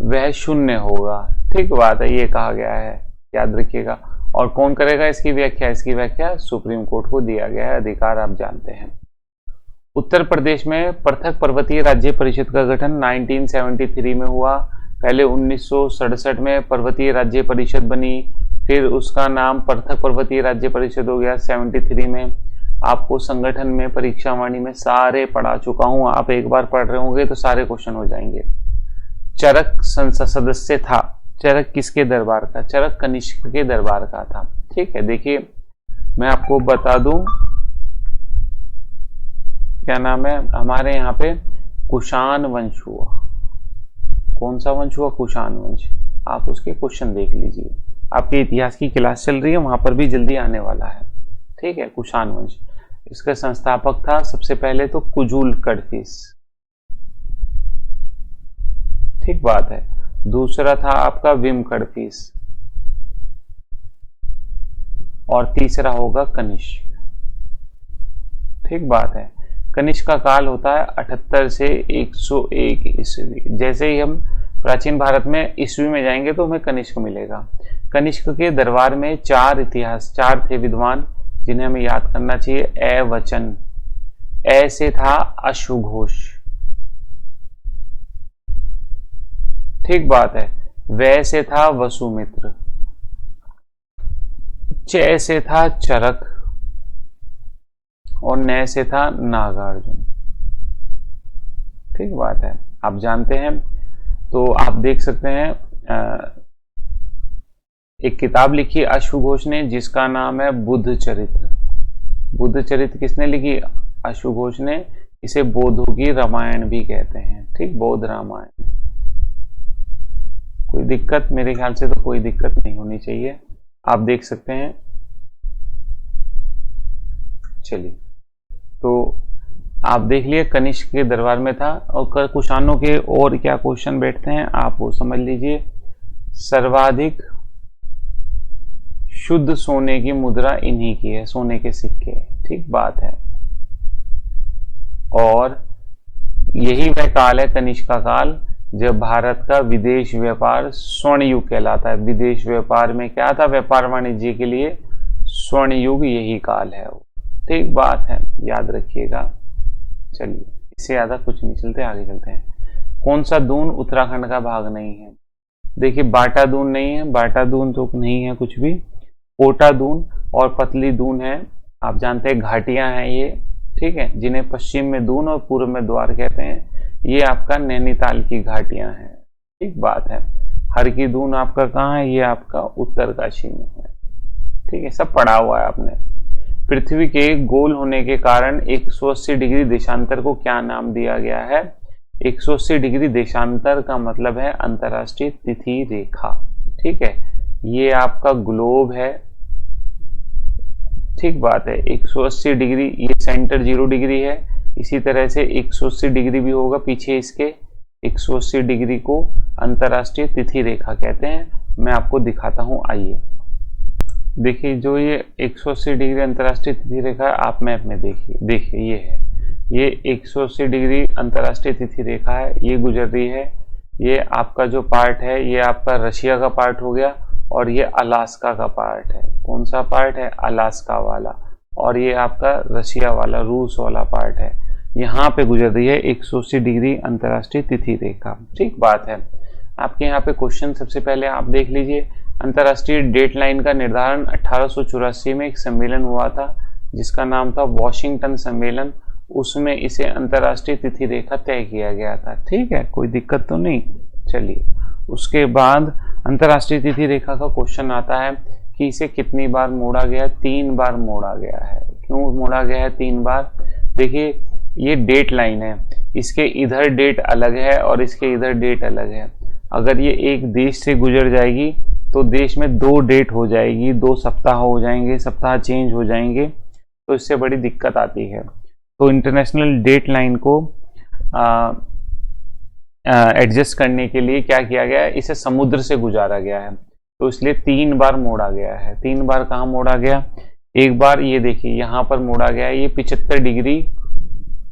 वह शून्य होगा। ठीक बात है, ये कहा गया है, याद रखिएगा। और कौन करेगा इसकी व्याख्या? इसकी व्याख्या सुप्रीम कोर्ट को दिया गया है, अधिकार आप जानते हैं। उत्तर प्रदेश में पृथक पर्वतीय राज्य परिषद का गठन 1973 में हुआ। पहले 1967 में पर्वतीय राज्य परिषद बनी, फिर उसका नाम पृथक पर्वतीय राज्य परिषद हो गया 73 में। आपको संगठन में परीक्षा वाणी में सारे पढ़ा चुका हूं, आप एक बार पढ़ रहे होंगे तो सारे क्वेश्चन हो जाएंगे। चरक संसद सदस्य था। चरक किसके दरबार का? चरक कनिष्क के दरबार का था। ठीक है, देखिए मैं आपको बता दूं, क्या नाम है, हमारे यहाँ पे कुषाण वंश हुआ। कौन सा वंश हुआ? कुषाण वंश। आप उसके क्वेश्चन देख लीजिए, आपके इतिहास की क्लास चल रही है, वहां पर भी जल्दी आने वाला है। ठीक है, कुषाण वंश। इसका संस्थापक था सबसे पहले तो कुजूल कडफिस। ठीक बात है। दूसरा था आपका विम कडफिस और तीसरा होगा कनिष्क। ठीक बात है। कनिष्क का काल होता है 78 से 101 ईस्वी। जैसे ही हम प्राचीन भारत में ईस्वी में जाएंगे तो हमें कनिष्क मिलेगा। कनिष्क के दरबार में 4 थे विद्वान जिन्हें हमें याद करना चाहिए। ए वचन, ए से था अश्वघोष। ठीक बात है। वै से था वसुमित्र, च से था चरक और न से था नागार्जुन। ठीक बात है, आप जानते हैं। तो आप देख सकते हैं एक किताब लिखी अश्वघोष ने जिसका नाम है बुद्ध चरित्र। बुद्ध चरित्र किसने लिखी? अश्वघोष ने। इसे बौद्धों की रामायण भी कहते हैं। ठीक, बौद्ध रामायण। कोई दिक्कत? मेरे ख्याल से तो कोई दिक्कत नहीं होनी चाहिए, आप देख सकते हैं। चलिए, तो आप देख लिए कनिष्क के दरबार में था। और कुषाणों के और क्या क्वेश्चन बैठते हैं आप वो समझ लीजिए। सर्वाधिक शुद्ध सोने की मुद्रा इन्हीं की है, सोने के सिक्के। ठीक बात है। और यही वह काल है, कनिष्क का काल, जब भारत का विदेश व्यापार स्वर्ण युग कहलाता है। विदेश व्यापार में क्या था? व्यापार वाणिज्य के लिए स्वर्ण युग यही काल है। ठीक बात है, याद रखिएगा। चलिए, इससे ज्यादा कुछ नहीं, चलते आगे चलते हैं। कौन सा दून उत्तराखंड का भाग नहीं है? देखिए, बाटा दून नहीं है, बाटा दून तो नहीं है कुछ भी। कोटा दून और पतली दून है। आप जानते हैं घाटियां हैं ये, ठीक है, जिन्हें पश्चिम में दून और पूर्व में द्वार कहते हैं। ये आपका नैनीताल की घाटियां हैं। ठीक बात है। हरकीदून आपका कहाँ है, ये आपका उत्तरकाशी में है। ठीक है, सब पढ़ा हुआ है आपने। पृथ्वी के गोल होने के कारण 180 डिग्री देशांतर को क्या नाम दिया गया है? 180 डिग्री देशांतर का मतलब है अंतरराष्ट्रीय तिथि रेखा। ठीक है, ये आपका ग्लोब है। ठीक बात है, 180 डिग्री, ये सेंटर 0 डिग्री है, इसी तरह से 180 डिग्री भी होगा पीछे इसके। 180 डिग्री को अंतरराष्ट्रीय तिथि रेखा कहते हैं। मैं आपको दिखाता हूं, आइए देखिए। जो ये 180 डिग्री अंतरराष्ट्रीय तिथि रेखा है, आप मैप में देखिए ये है, ये 180 डिग्री अंतरराष्ट्रीय तिथि रेखा है, ये गुजर रही है। ये आपका जो पार्ट है, ये आपका रशिया का पार्ट हो गया, और ये अलास्का का पार्ट है। कौन सा पार्ट है? अलास्का वाला। और ये आपका रशिया वाला, रूस वाला पार्ट है। यहाँ पे गुजर रही है 180 डिग्री अंतरराष्ट्रीय तिथि रेखा। ठीक बात है। आपके यहाँ पे क्वेश्चन सबसे पहले आप देख लीजिए। अंतरराष्ट्रीय डेट लाइन का निर्धारण 1884 में एक सम्मेलन हुआ था, जिसका नाम था वॉशिंगटन सम्मेलन। उसमें इसे अंतरराष्ट्रीय तिथि रेखा तय किया गया था। ठीक है, कोई दिक्कत तो नहीं। चलिए, उसके बाद अंतरराष्ट्रीय तिथि रेखा का क्वेश्चन आता है कि इसे कितनी बार मोड़ा गया? 3 बार मोड़ा गया है। क्यों मोड़ा गया है 3 बार? देखिए, ये डेट लाइन है, इसके इधर डेट अलग है और इसके इधर डेट अलग है। अगर ये एक देश से गुजर जाएगी तो देश में 2 डेट हो जाएगी, 2 सप्ताह हो जाएंगे, सप्ताह चेंज हो जाएंगे, तो इससे बड़ी दिक्कत आती है। तो इंटरनेशनल डेट लाइन को एडजस्ट करने के लिए क्या किया गया है? इसे समुद्र से गुजारा गया है, तो इसलिए 3 बार मोड़ा गया है। 3 बार कहाँ मोड़ा गया? एक बार ये देखिए यहाँ पर मोड़ा गया है, ये 75 डिग्री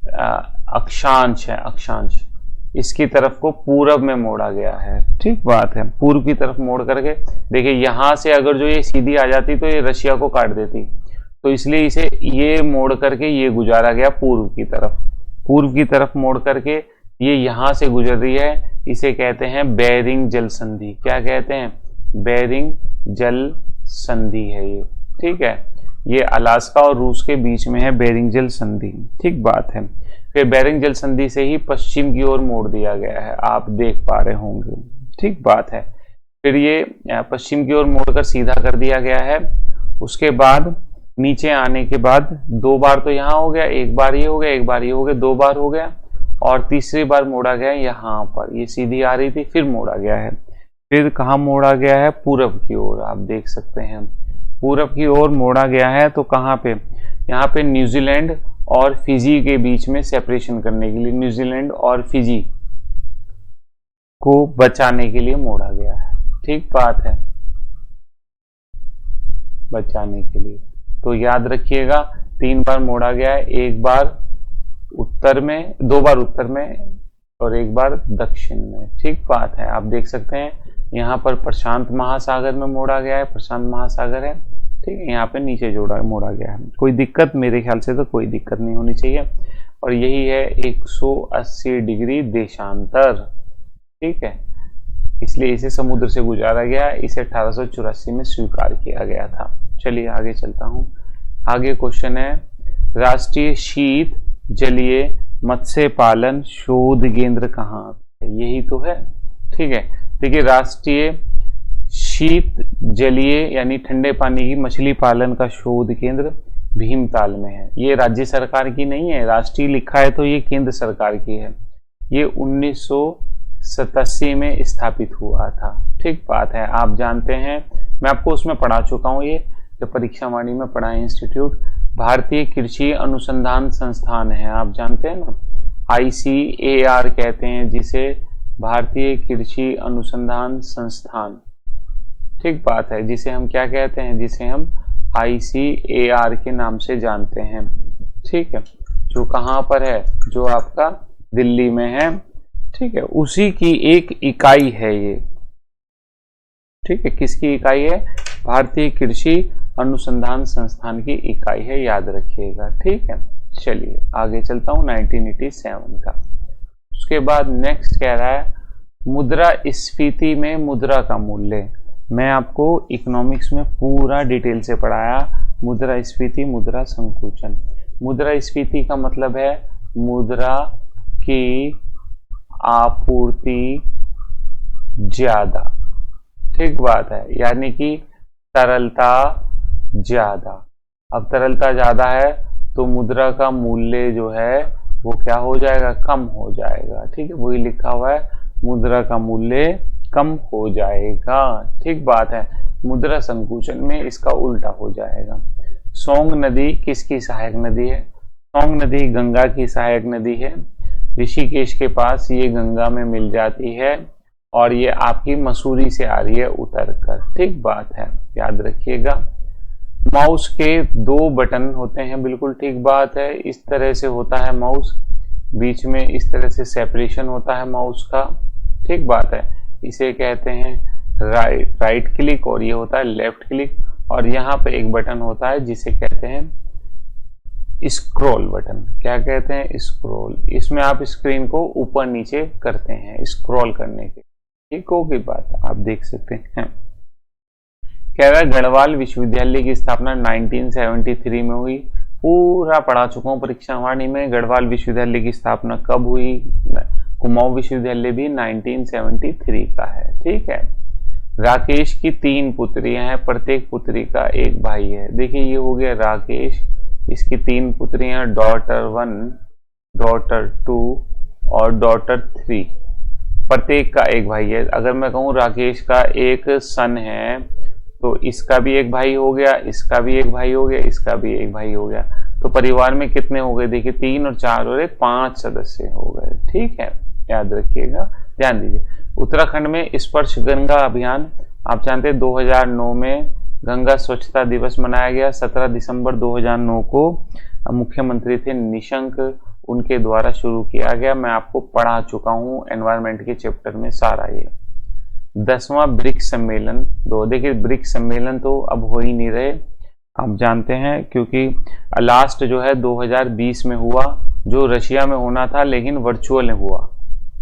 अक्षांश है, अक्षांश इसकी तरफ को पूरब में मोड़ा गया है। ठीक बात है, पूर्व की तरफ मोड़ करके देखिए, यहां से अगर जो ये सीधी आ जाती तो ये रशिया को काट देती, तो इसलिए इसे ये मोड़ करके ये गुजारा गया पूर्व की तरफ। पूर्व की तरफ मोड़ करके ये यहां से गुजर रही है, इसे कहते हैं बेरिंग जल संधि। क्या कहते हैं? बेरिंग जल संधि है ये। ठीक है, ये अलास्का और रूस के बीच में है बेरिंग जल संधि। ठीक बात है। फिर बेरिंग जल संधि से ही पश्चिम की ओर मोड़ दिया गया है, आप देख पा रहे होंगे। ठीक बात है। फिर ये पश्चिम की ओर मोड़कर सीधा कर दिया गया है। उसके बाद नीचे आने के बाद 2 बार तो यहाँ हो गया, एक बार ये हो गया, एक बार ये हो गया, 2 बार हो गया, और तीसरी बार मोड़ा गया यहाँ पर। ये सीधी आ रही थी, फिर मोड़ा गया है। फिर कहाँ मोड़ा गया है? पूरब की ओर। आप देख सकते हैं पूरब की ओर मोड़ा गया है। तो कहाँ पे? यहाँ पे न्यूजीलैंड और फिजी के बीच में सेपरेशन करने के लिए, न्यूजीलैंड और फिजी को बचाने के लिए मोड़ा गया है। ठीक बात है, बचाने के लिए। तो याद रखिएगा 3 बार मोड़ा गया है, एक बार उत्तर में, 2 बार उत्तर में और एक बार दक्षिण में। ठीक बात है। आप देख सकते हैं यहाँ पर प्रशांत महासागर में मोड़ा गया है, प्रशांत महासागर है। ठीक है, यहाँ पे नीचे मोड़ा गया है। कोई दिक्कत? मेरे ख्याल से तो कोई दिक्कत नहीं होनी चाहिए। और यही है 180 डिग्री देशांतर। ठीक है, इसलिए इसे समुद्र से गुजारा गया, इसे 1884 में स्वीकार किया गया था। चलिए आगे चलता हूं। आगे क्वेश्चन है, राष्ट्रीय शीत जलीय मत्स्य पालन शोध केंद्र कहाँ है? यही तो है। ठीक है, देखिए राष्ट्रीय शीत जलीय यानी ठंडे पानी की मछली पालन का शोध केंद्र भीमताल में है। ये राज्य सरकार की नहीं है, राष्ट्रीय लिखा है तो ये केंद्र सरकार की है। ये 1987 में स्थापित हुआ था। ठीक बात है, आप जानते हैं, मैं आपको उसमें पढ़ा चुका हूँ, ये जो परीक्षा वाणी में पढ़ा है। इंस्टीट्यूट भारतीय कृषि अनुसंधान संस्थान है, आप जानते हैं ना, ICAR कहते हैं जिसे, भारतीय कृषि अनुसंधान संस्थान। ठीक बात है, जिसे हम क्या कहते हैं? जिसे हम ICAR के नाम से जानते हैं। ठीक है, जो कहाँ पर है? जो आपका दिल्ली में है। ठीक है, उसी की एक इकाई है ये। ठीक है, किसकी इकाई है? भारतीय कृषि अनुसंधान संस्थान की इकाई है, याद रखिएगा। ठीक है, चलिए आगे चलता हूं 1987 का। उसके बाद नेक्स्ट कह रहा है मुद्रास्फीति में मुद्रा का मूल्य। मैं आपको इकोनॉमिक्स में पूरा डिटेल से पढ़ाया, मुद्रास्फीति, मुद्रा संकुचन। मुद्रास्फीति का मतलब है मुद्रा की आपूर्ति ज्यादा, ठीक बात है, यानी कि तरलता ज्यादा। अब तरलता ज्यादा है तो मुद्रा का मूल्य जो है वो क्या हो जाएगा, कम हो जाएगा। ठीक है, वही लिखा हुआ है, मुद्रा का मूल्य कम हो जाएगा। ठीक बात है, मुद्रा संकुचन में इसका उल्टा हो जाएगा। सोंग नदी किसकी सहायक नदी है? सोंग नदी गंगा की सहायक नदी है। ऋषिकेश के पास ये गंगा में मिल जाती है और ये आपकी मसूरी से आ रही है उतर कर। ठीक बात है, याद रखिएगा। माउस के 2 बटन होते हैं, बिल्कुल ठीक बात है। इस तरह से होता है माउस, बीच में इस तरह से सेपरेशन होता है माउस का। ठीक बात है, इसे कहते हैं राइट क्लिक और ये होता है लेफ्ट क्लिक। और यहाँ पे एक बटन होता है जिसे कहते हैं स्क्रॉल बटन। क्या कहते हैं? स्क्रॉल। इसमें आप स्क्रीन को ऊपर नीचे करते हैं स्क्रॉल करने के। ठीक होगी बात, आप देख सकते हैं। कह रहा है गढ़वाल विश्वविद्यालय की स्थापना 1973 में हुई। पूरा पढ़ा चुका हूँ परीक्षा वाणी में। गढ़वाल विश्वविद्यालय की स्थापना कब हुई? कुमाऊं विश्वविद्यालय भी 1973 का है। ठीक है। राकेश की 3 पुत्रियां हैं, प्रत्येक पुत्री का एक भाई है। देखिए ये हो गया राकेश, इसकी 3 पुत्रियां, डॉटर 1, डॉटर 2 और डॉटर 3। प्रत्येक का एक भाई है। अगर मैं कहूँ राकेश का एक सन है तो इसका भी एक भाई हो गया, इसका भी एक भाई हो गया, इसका भी एक भाई हो गया। तो परिवार में कितने हो गए? देखिए 3 और 4 और 5 सदस्य हो गए। ठीक है, याद रखिएगा, ध्यान दीजिए। उत्तराखंड में स्पर्श गंगा अभियान, आप जानते हैं 2009 में गंगा स्वच्छता दिवस मनाया गया। 17 दिसंबर 2009 को मुख्यमंत्री थे निशंक, उनके द्वारा शुरू किया गया। मैं आपको पढ़ा चुका हूँ एनवायरमेंट के चैप्टर में सारा ये। 10वां ब्रिक्स सम्मेलन देखिए ब्रिक्स सम्मेलन तो अब हो ही नहीं रहे, आप जानते हैं, क्योंकि लास्ट जो है 2020 में हुआ, जो रशिया में होना था लेकिन वर्चुअल हुआ।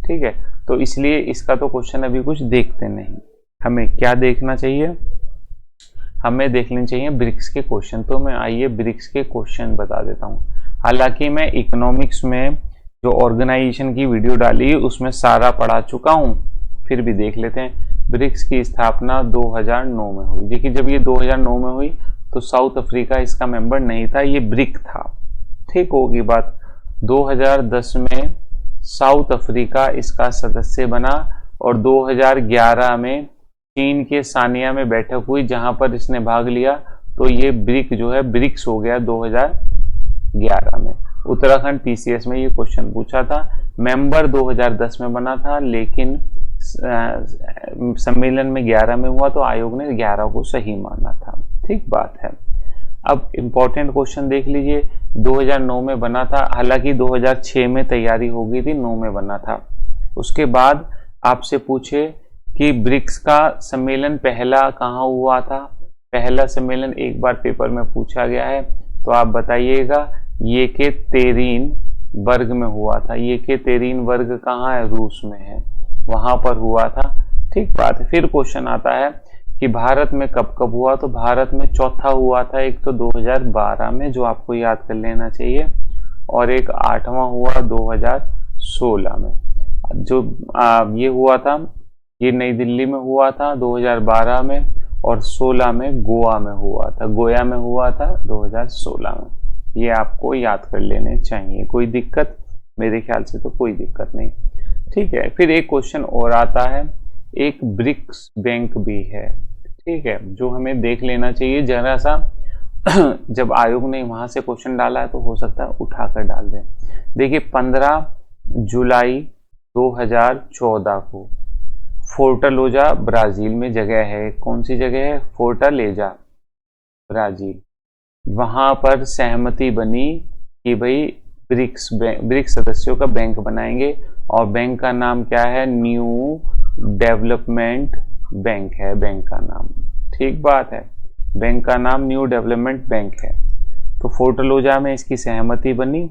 ठीक है, तो इसलिए इसका तो क्वेश्चन अभी कुछ देखते नहीं। हमें क्या देखना चाहिए? हमें देखने चाहिए ब्रिक्स के क्वेश्चन। तो मैं आइए ब्रिक्स के क्वेश्चन बता देता हूँ। हालांकि मैं इकोनॉमिक्स में जो ऑर्गेनाइजेशन की वीडियो डाली उसमें सारा पढ़ा चुका हूँ, फिर भी देख लेते हैं। ब्रिक्स की स्थापना 2009 में हुई। देखिए जब ये 2009 में हुई तो साउथ अफ्रीका इसका मेंबर नहीं था, ये ब्रिक था। ठीक होगी बात। 2010 में साउथ अफ्रीका इसका सदस्य बना और 2011 में चीन के सानिया में बैठक हुई जहां पर इसने भाग लिया, तो ये ब्रिक जो है ब्रिक्स हो गया 2011 में। उत्तराखंड पीसीएस में ये क्वेश्चन पूछा था। मेंबर 2010 में बना था लेकिन सम्मेलन में 11 में हुआ, तो आयोग ने 11 को सही माना था। ठीक बात है। अब इंपॉर्टेंट क्वेश्चन देख लीजिए। 2009 में बना था, हालांकि 2006 में तैयारी हो गई थी, 9 में बना था। उसके बाद आपसे पूछे कि ब्रिक्स का सम्मेलन पहला कहाँ हुआ था? पहला सम्मेलन एक बार पेपर में पूछा गया है, तो आप बताइएगा। ये के तेरीन वर्ग में हुआ था। ये के तेरीन वर्ग कहाँ है? रूस में है, वहां पर हुआ था। ठीक बात है। फिर क्वेश्चन आता है कि भारत में कब कब हुआ? तो भारत में चौथा हुआ था, एक तो 2012 में, जो आपको याद कर लेना चाहिए, और एक 8वां हुआ 2016 में। जो ये हुआ था, ये नई दिल्ली में हुआ था 2012 में, और 16 में गोवा में हुआ था, गोया में हुआ था 2016 में। ये आपको याद कर लेने चाहिए। कोई दिक्कत? मेरे ख्याल से तो कोई दिक्कत नहीं। ठीक है। फिर एक क्वेश्चन और आता है, एक ब्रिक्स बैंक भी है। ठीक है, जो हमें देख लेना चाहिए जरा सा। जब आयोग ने वहां से क्वेश्चन डाला है तो हो सकता है उठाकर डाल दें। देखिए 15 जुलाई 2014 को फोर्टालेजा ब्राजील में जगह है। कौन सी जगह है? Fortaleza, Brazil. वहां पर सहमति बनी कि भाई ब्रिक्स सदस्यों का बैंक बनाएंगे, और बैंक का नाम क्या है? न्यू डेवलपमेंट बैंक है बैंक का नाम। ठीक बात है, बैंक का नाम न्यू डेवलपमेंट बैंक है। तो फोर्टालेजा में इसकी सहमति बनी,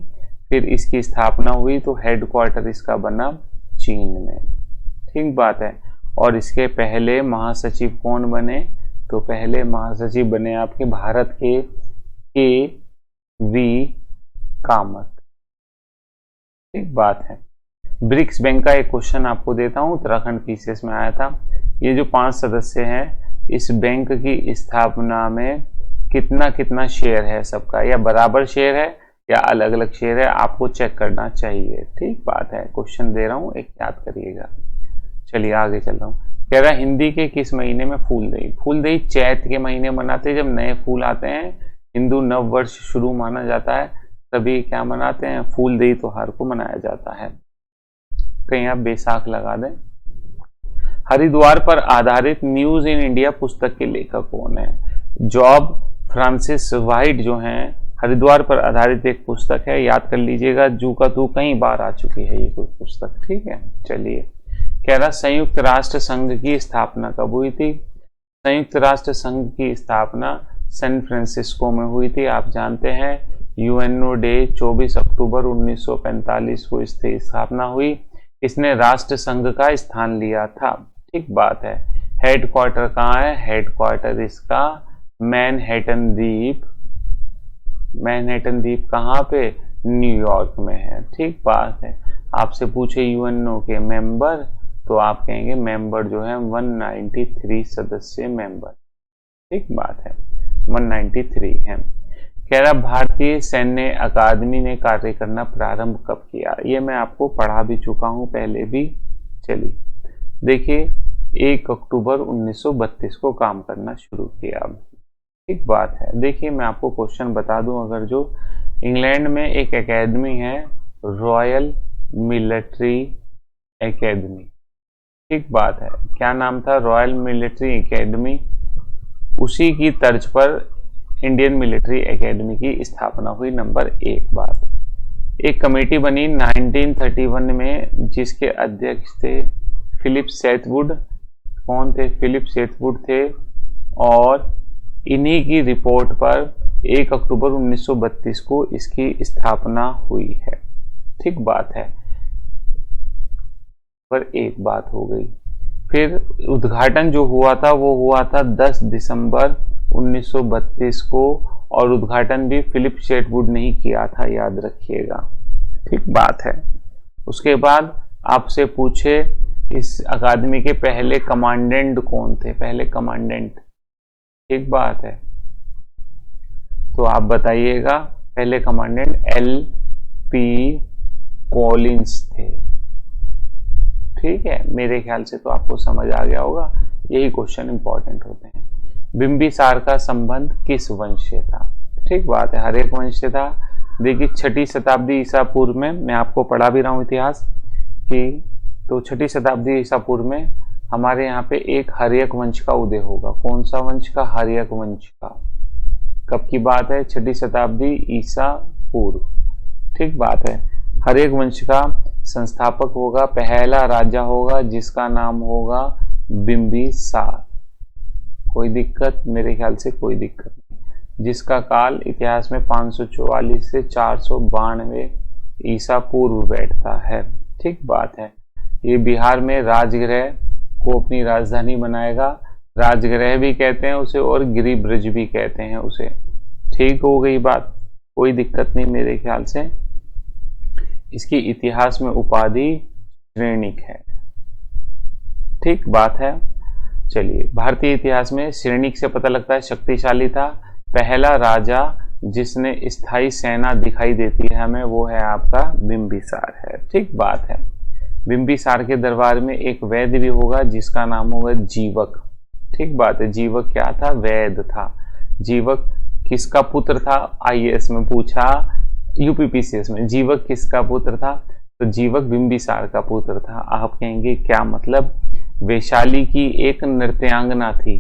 फिर इसकी स्थापना हुई, तो हेडक्वार्टर इसका बना चीन में। ठीक बात है। और इसके पहले महासचिव कौन बने? तो पहले महासचिव बने आपके भारत के वी कामत। ठीक बात है। ब्रिक्स बैंक का एक क्वेश्चन आपको देता हूं, उत्तराखंड पीसीएस में आया था। ये जो 5 सदस्य हैं, इस बैंक की स्थापना में कितना कितना शेयर है सबका, या बराबर शेयर है या अलग अलग शेयर है, आपको चेक करना चाहिए। ठीक बात है, क्वेश्चन दे रहा हूं, एक याद करिएगा। चलिए आगे चल रहा हूं। कह रहा है हिंदी के किस महीने में फूलदेई? फूलदेई चैत के महीने मनाते हैं, जब नए फूल आते हैं, हिंदू नव वर्ष शुरू माना जाता है, तभी क्या मनाते हैं? फूलदेई त्योहार को मनाया जाता है। कहीं आप बैसाख लगा दें। हरिद्वार पर आधारित न्यूज इन इंडिया पुस्तक के लेखक कौन है? जॉब फ्रांसिस वाइट जो हैं, हरिद्वार पर आधारित एक पुस्तक है, याद कर लीजिएगा। जू का तू कई बार आ चुकी है ये कोई पुस्तक। ठीक है, चलिए। कह रहा संयुक्त राष्ट्र संघ की स्थापना कब हुई थी? संयुक्त राष्ट्र संघ की स्थापना सैन फ्रांसिस्को में हुई थी, आप जानते हैं। यूएनओ डे 24 अक्टूबर 1945 को इसकी स्थापना हुई। इसने राष्ट्र संघ का स्थान लिया था। ठीक बात है। हेडक्वार्टर कहाँ है? हेडक्वार्टर इसका मैनहट्टन द्वीप। मैनहट्टन द्वीप कहाँ पे? न्यूयॉर्क में है। ठीक बात है। आपसे पूछे यूएनओ के मेंबर, तो आप कहेंगे मेंबर जो है 193 सदस्य मेंबर। ठीक बात है, 193 है। कह रहा भारतीय सैन्य अकादमी ने कार्य करना प्रारंभ कब किया? ये मैं आपको पढ़ा भी चुका हूं पहले भी। चलिए देखिए, 1 अक्टूबर 1932 को काम करना शुरू किया। ठीक बात है। देखिए मैं आपको क्वेश्चन बता दूं, अगर जो इंग्लैंड में एक एकेडमी है, रॉयल मिलिट्री एकेडमी। ठीक बात है, क्या नाम था? Royal military academy. उसी की तर्ज पर इंडियन मिलिट्री एकेडमी की स्थापना हुई। नंबर 1 बात। एक कमेटी बनी 1931 में, जिसके अध्यक्ष थे फिलिप सेथवुड। कौन थे? फिलिप सेथवुड थे। और इन्हीं की रिपोर्ट पर 1 अक्टूबर 1932 को इसकी स्थापना हुई है। ठीक बात है, पर एक बात हो गई। फिर उद्घाटन जो हुआ था वो हुआ था 10 दिसंबर 1932 को, और उद्घाटन भी फिलिप सेथवुड ने ही किया था, याद रखिएगा। ठीक बात है। उसके बाद आपसे पूछे इस अकादमी के पहले कमांडेंट कौन थे? पहले कमांडेंट। ठीक बात है, तो आप बताइएगा। पहले कमांडेंट LP कॉलिंस थे। ठीक है, मेरे ख्याल से तो आपको समझ आ गया होगा। यही क्वेश्चन इंपॉर्टेंट होते हैं। बिंबिसार का संबंध किस वंश से था? ठीक बात है, हर एक वंश से था। देखिए 6ठी शताब्दी ईसा पूर्व में, मैं आपको पढ़ा भी रहा हूं इतिहास कि, तो 6ठी शताब्दी ईसा पूर्व में हमारे यहाँ पे एक हर्यक वंश का उदय होगा। कौन सा वंश का? हर्यक वंश का। कब की बात है? 6ठी शताब्दी ईसा पूर्व। ठीक बात है। हर्यक वंश का संस्थापक होगा, पहला राजा होगा, जिसका नाम होगा बिंबिसार। कोई दिक्कत? मेरे ख्याल से कोई दिक्कत नहीं। जिसका काल इतिहास में 544 से 492 ईसा पूर्व बैठता है। ठीक बात है। ये बिहार में राजगृह को अपनी राजधानी बनाएगा। राजगृह भी कहते हैं उसे, और गिरिब्रज भी कहते हैं उसे। ठीक हो गई बात, कोई दिक्कत नहीं मेरे ख्याल से। इसकी इतिहास में उपाधि श्रेणिक है। ठीक बात है। चलिए, भारतीय इतिहास में श्रेणिक से पता लगता है शक्तिशाली था। पहला राजा जिसने स्थायी सेना दिखाई देती है हमें, वो है आपका बिंबिसार है। ठीक बात है। बिंबिसार के दरबार में एक वैद्य भी होगा, जिसका नाम होगा जीवक। ठीक बात है। जीवक क्या था? वैद्य था। जीवक किसका पुत्र था? IAS में पूछा, UPPCS में। जीवक किसका पुत्र था? तो जीवक बिंबिसार का पुत्र था। आप कहेंगे क्या मतलब? वैशाली की एक नृत्यांगना थी।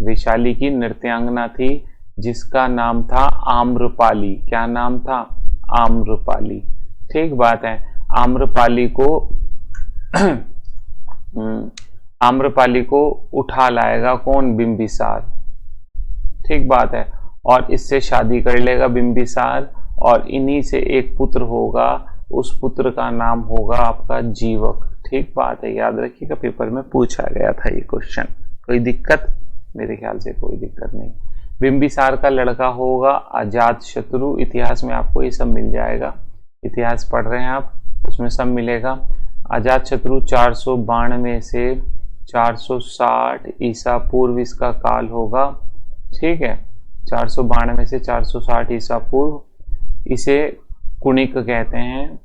वैशाली की नृत्यांगना थी, जिसका नाम था आम्रपाली। क्या नाम था? आम्रपाली। ठीक बात है। आम्रपाली को उठा लाएगा कौन? बिंबिसार। ठीक बात है। और इससे शादी कर लेगा बिंबिसार, और इन्हीं से एक पुत्र होगा। उस पुत्र का नाम होगा आपका जीवक। ठीक बात है, याद रखिएगा, पेपर में पूछा गया था ये क्वेश्चन। कोई दिक्कत? मेरे ख्याल से कोई दिक्कत नहीं। बिंबिसार का लड़का होगा अजातशत्रु। इतिहास में आपको ये सब मिल जाएगा। इतिहास पढ़ रहे हैं आप, उसमें सब मिलेगा। अजातशत्रु 492 से 460 ईसा पूर्व इसका काल होगा। ठीक है, 492 से 460 ईसा पूर्व। इसे कुणिक कहते हैं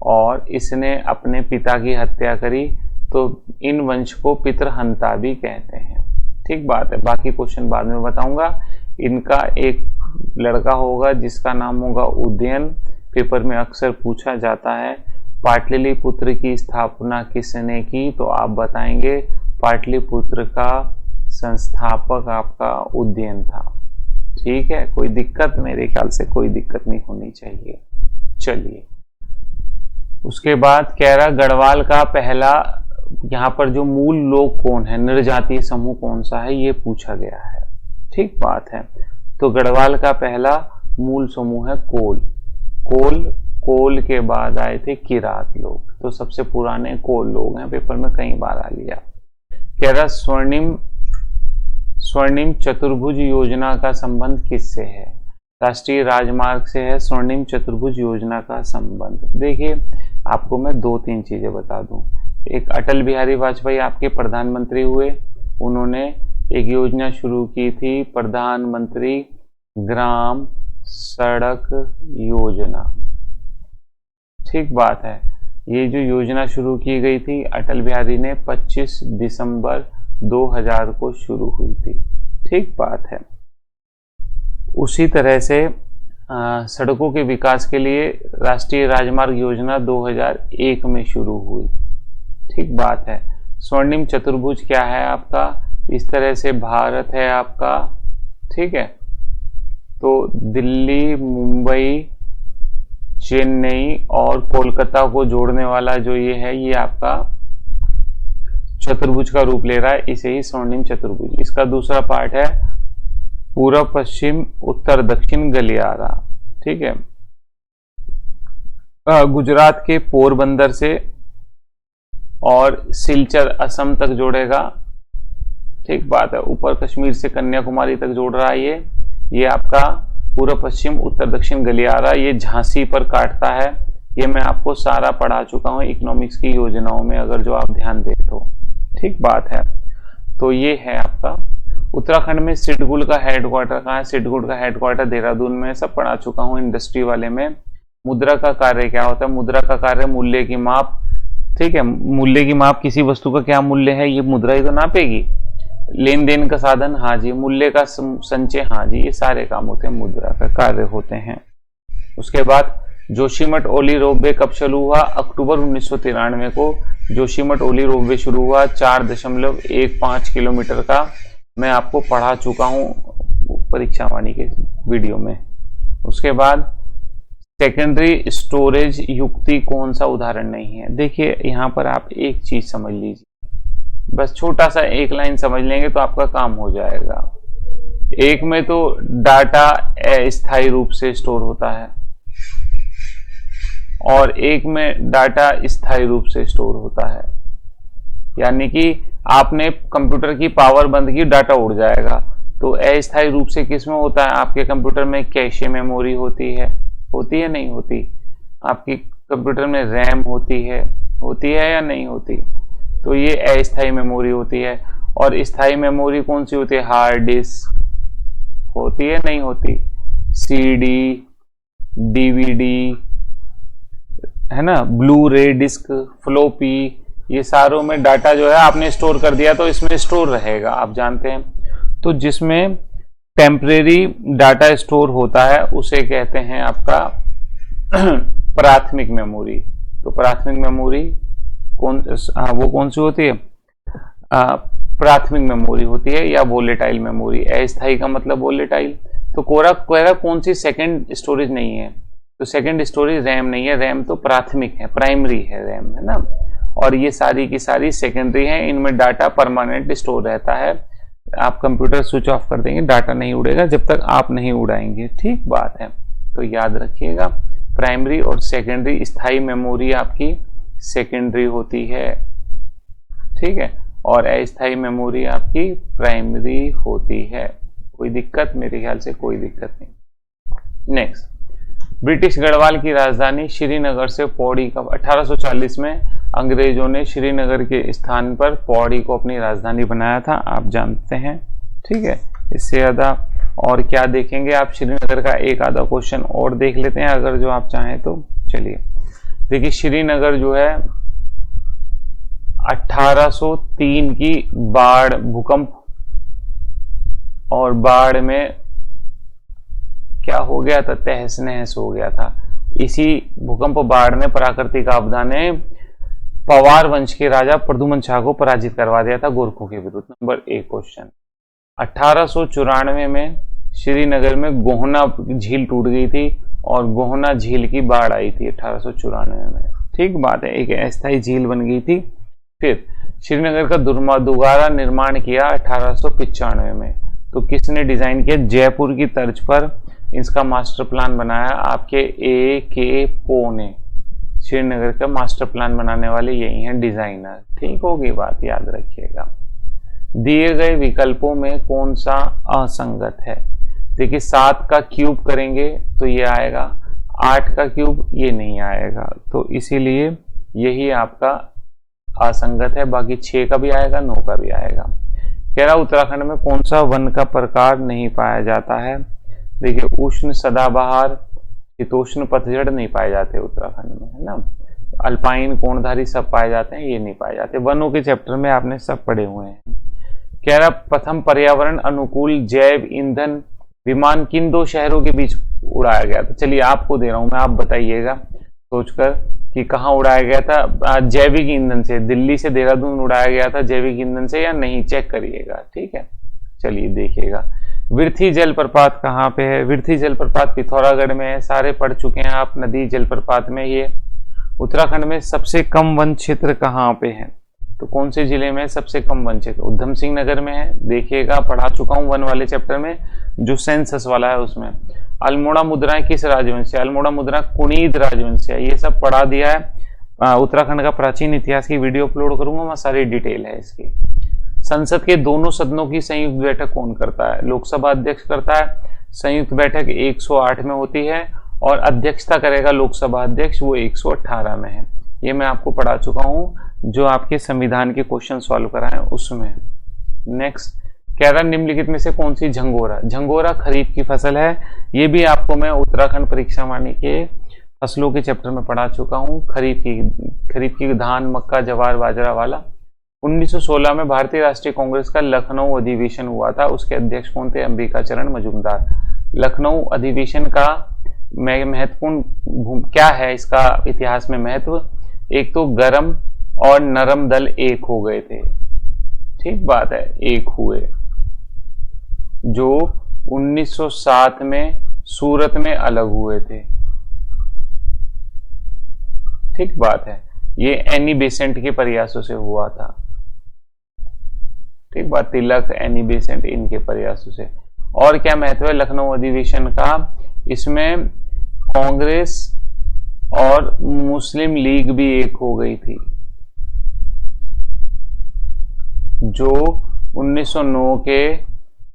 और इसने अपने पिता की हत्या करी, तो इन वंश को पितृहंता भी कहते हैं। ठीक बात है, बाकी क्वेश्चन बाद में बताऊंगा। इनका एक लड़का होगा जिसका नाम होगा उदयन, पेपर में अक्सर पूछा जाता है। पाटलिपुत्र की स्थापना किसने की, तो आप बताएंगे पाटलिपुत्र का संस्थापक आपका उदयन था। ठीक है, कोई दिक्कत, मेरे ख्याल से कोई दिक्कत नहीं होनी चाहिए। चलिए, उसके बाद कह रहा गढ़वाल का पहला, यहाँ पर जो मूल लोग कौन है, नृजातीय समूह कौन सा है, ये पूछा गया है। ठीक बात है, तो गढ़वाल का पहला मूल समूह है कोल। कोल के बाद आए थे किरात लोग, तो सबसे पुराने कोल लोग हैं, पेपर में कई बार आ लिया। कह रहा स्वर्णिम चतुर्भुज योजना का संबंध किससे है, राष्ट्रीय राजमार्ग से है स्वर्णिम चतुर्भुज योजना का संबंध। देखिए, आपको मैं 2-3 चीजें बता दूं। एक, अटल बिहारी वाजपेयी आपके प्रधानमंत्री हुए, उन्होंने एक योजना शुरू की थी, प्रधानमंत्री ग्राम सड़क योजना। ठीक बात है, ये जो योजना शुरू की गई थी अटल बिहारी ने 25 दिसंबर 2000 को शुरू हुई थी। ठीक बात है, उसी तरह से सड़कों के विकास के लिए राष्ट्रीय राजमार्ग योजना 2001 में शुरू हुई। ठीक बात है, स्वर्णिम चतुर्भुज क्या है आपका, इस तरह से भारत है आपका। ठीक है, तो दिल्ली, मुंबई, चेन्नई और कोलकाता को जोड़ने वाला जो ये है, ये आपका चतुर्भुज का रूप ले रहा है, इसे ही स्वर्णिम चतुर्भुज। इसका दूसरा पार्ट है पूर्व पश्चिम उत्तर दक्षिण गलियारा। ठीक है, गुजरात के पोरबंदर से और सिलचर असम तक जोड़ेगा। ठीक बात है, ऊपर कश्मीर से कन्याकुमारी तक जोड़ रहा है ये आपका पूर्व पश्चिम उत्तर दक्षिण गलियारा। ये झांसी पर काटता है, ये मैं आपको सारा पढ़ा चुका हूं इकोनॉमिक्स की योजनाओं में, अगर जो आप ध्यान दें तो। ठीक बात है, तो ये है आपका उत्तराखंड में सिडकुल का हेडक्वार्टर कहाँ है, सिडकुल का हेडक्वार्टर देहरादून में, सब पढ़ा चुका हूँ इंडस्ट्री वाले में। मुद्रा का कार्य क्या होता है, मुद्रा का कार्य मूल्य की माप। ठीक है, मूल्य की माप, किसी वस्तु का क्या मूल्य है ये मुद्रा ही तो नापेगी। लेन देन का साधन, हाँ जी। मूल्य का संचय, हाँ जी। ये सारे काम होते हैं, मुद्रा का कार्य होते हैं। उसके बाद जोशीमठ ओली रोपवे कब शुरू हुआ, अक्टूबर 1993 को जोशीमठ ओली रोपवे शुरू हुआ, 4.15 किलोमीटर का। मैं आपको पढ़ा चुका हूं परीक्षा वाणी के वीडियो में। उसके बाद सेकेंडरी स्टोरेज युक्ति कौन सा उदाहरण नहीं है। देखिए यहां पर आप एक चीज समझ लीजिए, बस छोटा सा एक लाइन समझ लेंगे तो आपका काम हो जाएगा। एक में तो डाटा अस्थायी रूप से स्टोर होता है और एक में डाटा स्थायी रूप से स्टोर होता है। यानी कि आपने कंप्यूटर की पावर बंद की, डाटा उड़ जाएगा। तो अस्थायी रूप से किस में होता है, आपके कंप्यूटर में कैशे मेमोरी होती है नहीं होती? आपकी कंप्यूटर में रैम होती है या नहीं होती? तो ये अस्थायी मेमोरी होती है। और स्थायी मेमोरी कौन सी होती है? हार्ड डिस्क होती है नहीं होती? सीडी, डीवीडी है ना, ब्लू रे डिस्क, फ्लोपी, ये सारों में डाटा जो है आपने स्टोर कर दिया तो इसमें स्टोर रहेगा, आप जानते हैं। तो जिसमें टेम्परेरी डाटा स्टोर होता है उसे कहते हैं आपका प्राथमिक मेमोरी। तो प्राथमिक मेमोरी वो कौन सी होती है? प्राथमिक मेमोरी होती है या वोलेटाइल मेमोरी। अस्थायी का मतलब वोलेटाइल। तो कोरा कौन सी सेकंड स्टोरेज नहीं है? तो सेकंड स्टोरेज रैम नहीं है, रैम तो प्राथमिक है, प्राइमरी है रैम, है ना। और ये सारी की सारी सेकेंडरी है, इनमें डाटा परमानेंट स्टोर रहता है। आप कंप्यूटर स्विच ऑफ कर देंगे, डाटा नहीं उड़ेगा जब तक आप नहीं उड़ाएंगे। ठीक बात है, तो याद रखिएगा प्राइमरी और सेकेंडरी। स्थायी मेमोरी आपकी सेकेंडरी होती है, ठीक है, और अस्थायी मेमोरी आपकी प्राइमरी होती है। कोई दिक्कत? मेरे ख्याल से कोई दिक्कत नहीं। नेक्स्ट, ब्रिटिश गढ़वाल की राजधानी श्रीनगर से पौड़ी का 1840 में अंग्रेजों ने श्रीनगर के स्थान पर पौड़ी को अपनी राजधानी बनाया था, आप जानते हैं। ठीक है, इससे ज्यादा और क्या देखेंगे आप, श्रीनगर का एक आधा क्वेश्चन और देख लेते हैं अगर जो आप चाहें तो। चलिए देखिए, श्रीनगर जो है 1803 की बाढ़, भूकंप और बाढ़ में क्या हो गया था, तहस नहस हो गया था। इसी भूकंप बाढ़ ने, प्राकृतिक आपदा ने पवार वंश के राजा प्रद्युमन शाह को पराजित करवा दिया था गोरखों के विरुद्ध। Number 1 question. 1894 में श्रीनगर में गोहना झील टूट गई थी और गोहना झील की बाढ़ आई थी 1894 में। ठीक बात है, एक अस्थायी झील बन गई थी। फिर श्रीनगर का दोबारा निर्माण किया 1895 में। तो किसने डिजाइन किया, जयपुर की तर्ज पर इसका मास्टर प्लान बनाया आपके A.K. पो ने। श्रीनगर का मास्टर प्लान बनाने वाले यही हैं डिजाइनर। ठीक होगी बात, याद रखिएगा। दिए गए विकल्पों में कौन सा असंगत है। देखिए 7 का क्यूब करेंगे तो ये आएगा, 8 का क्यूब ये नहीं आएगा, तो इसीलिए यही आपका असंगत है। बाकी 6 का भी आएगा, 9 का भी आएगा। कह रहा उत्तराखंड में कौन सा वन का प्रकार नहीं पाया जाता है। देखिए उष्ण सदाबहार, शीतोष्ण पतझड़ नहीं पाए जाते उत्तराखंड में, है ना। अल्पाइन, कोणधारी सब पाए जाते हैं, ये नहीं पाए जाते। वनों के चैप्टर में आपने सब पढ़े हुए हैं। कह रहा प्रथम पर्यावरण अनुकूल जैव ईंधन विमान किन 2 शहरों के बीच उड़ाया गया था। चलिए आपको दे रहा हूं मैं, आप बताइएगा सोचकर कि कहाँ उड़ाया गया था। जैविक ईंधन से, दिल्ली से देहरादून उड़ाया गया था जैविक ईंधन से या नहीं, चेक करिएगा। ठीक है, चलिए देखिएगा। विर्थी जलप्रपात कहाँ पे है। विर्थी जलप्रपात पिथौरागढ़ में है, सारे पढ़ चुके हैं आप नदी जलप्रपात में। ये उत्तराखंड में सबसे कम वन क्षेत्र कहाँ पे है, तो कौन से जिले में सबसे कम वन क्षेत्र, उधम सिंह नगर में है। देखिएगा, पढ़ा चुका हूं वन वाले चैप्टर में, जो सेंसस वाला है उसमें। अल्मोड़ा मुद्राएं किस राजवंश से, अल्मोड़ा मुद्रा कुणीद राजवंश से है। ये सब पढ़ा दिया है। उत्तराखंड का प्राचीन इतिहास की वीडियो अपलोड करूंगा, वहां सारी डिटेल है इसकी। संसद के दोनों सदनों की संयुक्त बैठक कौन करता है। लोकसभा अध्यक्ष करता है। संयुक्त बैठक 108 में होती है और अध्यक्षता करेगा लोकसभा अध्यक्ष, वो 118 में है। ये मैं आपको पढ़ा चुका हूं, जो आपके संविधान के क्वेश्चन सॉल्व कराएं उसमें। नेक्स्ट, कह रहा निम्नलिखित में से कौन सी झंगोरा, झंगोरा खरीफ की फसल है। ये भी आपको मैं उत्तराखंड परीक्षा वाणी के फसलों के चैप्टर में पढ़ा चुका हूं। खरीफ की धान, मक्का, जवार, बाजरा वाला। 1916 में भारतीय राष्ट्रीय कांग्रेस का लखनऊ अधिवेशन हुआ था, उसके अध्यक्ष कौन थे, अंबिकाचरण मजूमदार। लखनऊ अधिवेशन का महत्वपूर्ण क्या है, इसका इतिहास में महत्व, एक तो गरम और नरम दल एक हो गए थे। ठीक बात है, एक हुए, जो 1907 में सूरत में अलग हुए थे। ठीक बात है, ये एनी बेसेंट के प्रयासों से हुआ था। ठीक बात, तिलक, एनी बेसेंट, इनके प्रयासों से। और क्या महत्व है लखनऊ अधिवेशन का, इसमें कांग्रेस और मुस्लिम लीग भी एक हो गई थी, जो 1909 के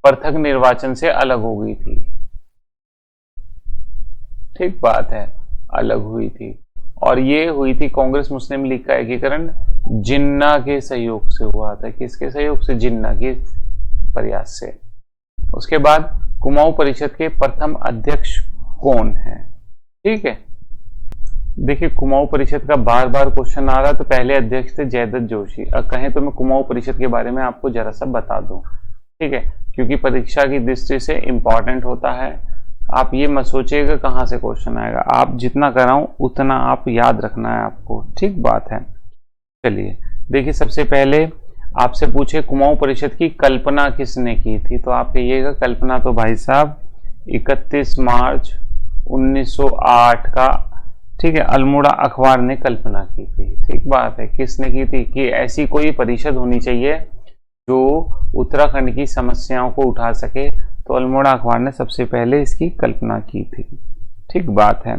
पृथक निर्वाचन से अलग हो गई थी। ठीक बात है, अलग हुई थी। और ये हुई थी कांग्रेस मुस्लिम लीग का एकीकरण जिन्ना के सहयोग से हुआ था। किसके सहयोग से, जिन्ना के प्रयास से। उसके बाद कुमाऊं परिषद के प्रथम अध्यक्ष कौन है। ठीक है, देखिए कुमाऊं परिषद का बार बार क्वेश्चन आ रहा, तो पहले अध्यक्ष थे जयदत्त जोशी। अब कहें तो मैं कुमाऊं परिषद के बारे में आपको जरा सा बता दूं, ठीक है, क्योंकि परीक्षा की दृष्टि से इंपॉर्टेंट होता है। आप ये मत सोचिएगा कहां से क्वेश्चन आएगा, आप जितना कराऊं उतना आप याद रखना है आपको। ठीक बात है। चलिए देखिए, सबसे पहले आपसे पूछे कुमाऊं परिषद की कल्पना किसने की थी, तो आप कहिएगा कल्पना तो भाई साहब 31 मार्च 1908 का, ठीक है, अल्मोड़ा अखबार ने कल्पना की थी। ठीक बात है, किसने की थी कि ऐसी कोई परिषद होनी चाहिए जो उत्तराखंड की समस्याओं को उठा सके, तो अल्मोड़ा अखबार ने सबसे पहले इसकी कल्पना की थी। ठीक बात है।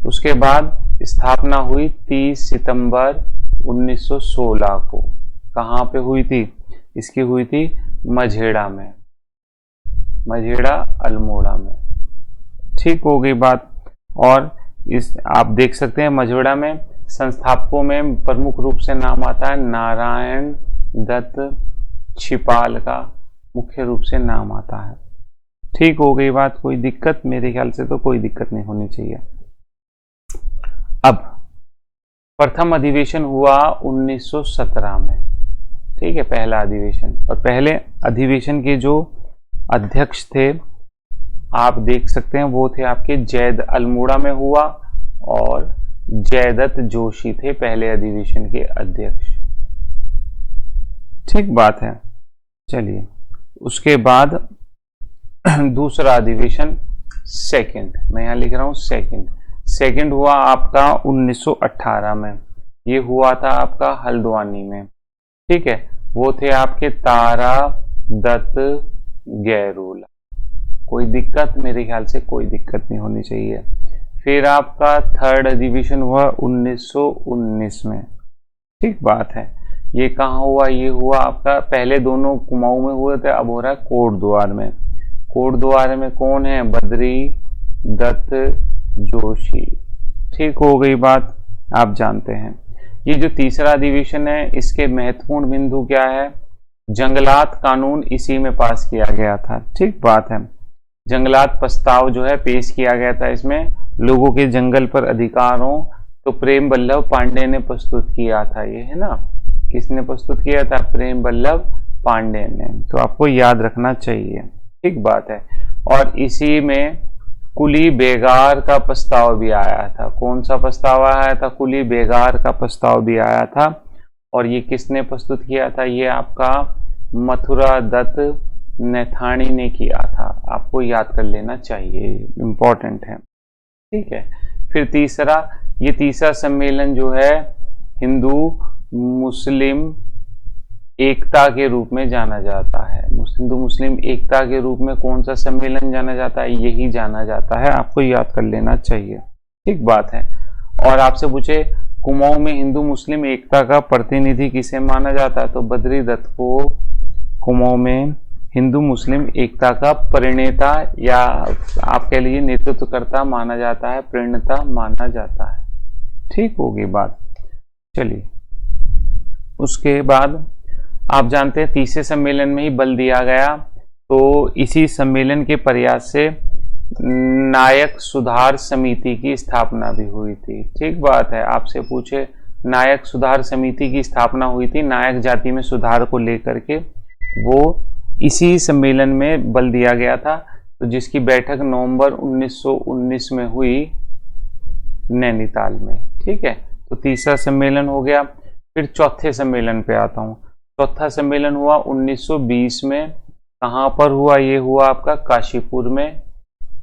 उसके बाद स्थापना हुई 30 सितंबर 1916 को। कहां पे हुई थी, इसकी हुई थी मझेड़ा में, मझेड़ा अल्मोड़ा में। ठीक हो गई बात। और इस आप देख सकते हैं मझौड़ा में संस्थापकों में प्रमुख रूप से नाम आता है नारायण दत्त छिपाल का मुख्य रूप से नाम आता है। ठीक हो गई बात, कोई दिक्कत? मेरे ख्याल से तो कोई दिक्कत नहीं होनी चाहिए। अब प्रथम अधिवेशन हुआ 1917 में, ठीक है, पहला अधिवेशन। और पहले अधिवेशन के जो अध्यक्ष थे आप देख सकते हैं वो थे आपके जयद अल्मोड़ा में हुआ और जयदत्त जोशी थे पहले अधिवेशन के अध्यक्ष। ठीक बात है। चलिए उसके बाद दूसरा अधिवेशन सेकंड, मैं यहां लिख रहा हूं सेकंड हुआ आपका 1918 में। ये हुआ था आपका हल्द्वानी में, ठीक है। वो थे आपके तारा दत्त गैरोला। कोई दिक्कत? मेरे ख्याल से कोई दिक्कत नहीं होनी चाहिए। फिर आपका थर्ड अधिवेशन हुआ 1919 में। ठीक बात है। ये कहाँ हुआ? ये हुआ आपका, पहले दोनों कुमाऊं में हुए थे, अब हो रहा है कोटद्वार में। कोटद्वार में कौन है? बद्री दत्त जोशी। ठीक हो गई बात, आप जानते हैं। ये जो तीसरा अधिवेशन है इसके महत्वपूर्ण बिंदु क्या है? जंगलात कानून इसी में पास किया गया था। ठीक बात है। जंगलात प्रस्ताव जो है पेश किया गया था, इसमें लोगों के जंगल पर अधिकार हो तो प्रेम वल्लभ पांडे ने प्रस्तुत किया था। ये है ना, किसने प्रस्तुत किया था? प्रेम वल्लभ पांडे ने। तो आपको याद रखना चाहिए। ठीक बात है। और इसी में कुली बेगार का प्रस्ताव भी आया था। कौन सा प्रस्ताव आया था? कुली बेगार का प्रस्ताव भी आया था। और ये किसने प्रस्तुत किया था? ये आपका मथुरा दत्त नैथानी ने किया था। आपको याद कर लेना चाहिए, इंपॉर्टेंट है। ठीक है। फिर ये तीसरा सम्मेलन जो है हिंदू मुस्लिम एकता के रूप में जाना जाता है। हिंदू मुस्लिम एकता के रूप में कौन सा सम्मेलन जाना जाता है? यही जाना जाता है। आपको याद कर लेना चाहिए। ठीक बात है। और आपसे पूछे कुमाऊं में हिंदू मुस्लिम एकता का प्रतिनिधि किसे माना जाता है? तो बद्री दत्त को कुमाऊं में हिंदू मुस्लिम एकता का प्रणेता या आप कह लीजिए नेतृत्वकर्ता माना जाता है, प्रणेता माना जाता है। ठीक होगी बात। चलिए उसके बाद आप जानते हैं तीसरे सम्मेलन में ही बल दिया गया। तो इसी सम्मेलन के प्रयास से नायक सुधार समिति की स्थापना भी हुई थी। ठीक बात है। आपसे पूछे नायक सुधार समिति की स्थापना हुई थी, नायक जाति में सुधार को लेकर के, वो इसी सम्मेलन में बल दिया गया था। तो जिसकी बैठक नवंबर 1919 में हुई नैनीताल में। ठीक है। तो तीसरा सम्मेलन हो गया। फिर चौथे सम्मेलन पे आता हूं। चौथा सम्मेलन हुआ 1920 में। कहां पर हुआ? ये हुआ आपका काशीपुर में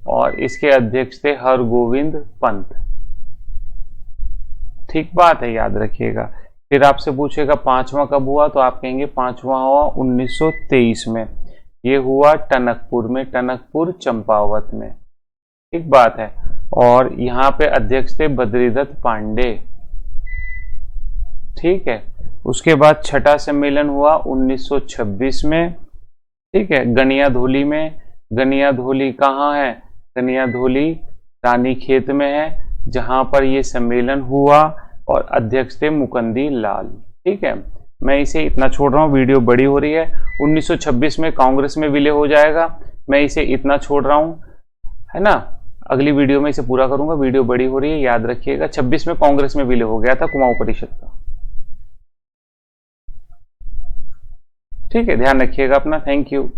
और इसके अध्यक्ष थे हरगोविंद पंत। ठीक बात है, याद रखिएगा। फिर आपसे पूछेगा पांचवा कब हुआ? तो आप कहेंगे पांचवा हुआ 1923 में। ये हुआ टनकपुर में, टनकपुर चंपावत में। ठीक बात है। और यहाँ पे अध्यक्ष थे बद्रीदत्त पांडे। ठीक है। उसके बाद छठा सम्मेलन हुआ 1926 में। ठीक है, गनियाधोली में। गनियाधोली कहाँ है? गनियाधोली रानीखेत में है, जहां पर यह सम्मेलन हुआ और अध्यक्ष थे मुकंदी लाल। ठीक है, मैं इसे इतना छोड़ रहा हूँ, वीडियो बड़ी हो रही है। 1926 में कांग्रेस में विलय हो जाएगा, मैं इसे इतना छोड़ रहा हूँ, है ना। अगली वीडियो में इसे पूरा करूंगा, वीडियो बड़ी हो रही है, याद रखिएगा। 26 में कांग्रेस में विलय हो गया था कुमाऊं परिषद का। ठीक है, ध्यान रखिएगा अपना। Thank you.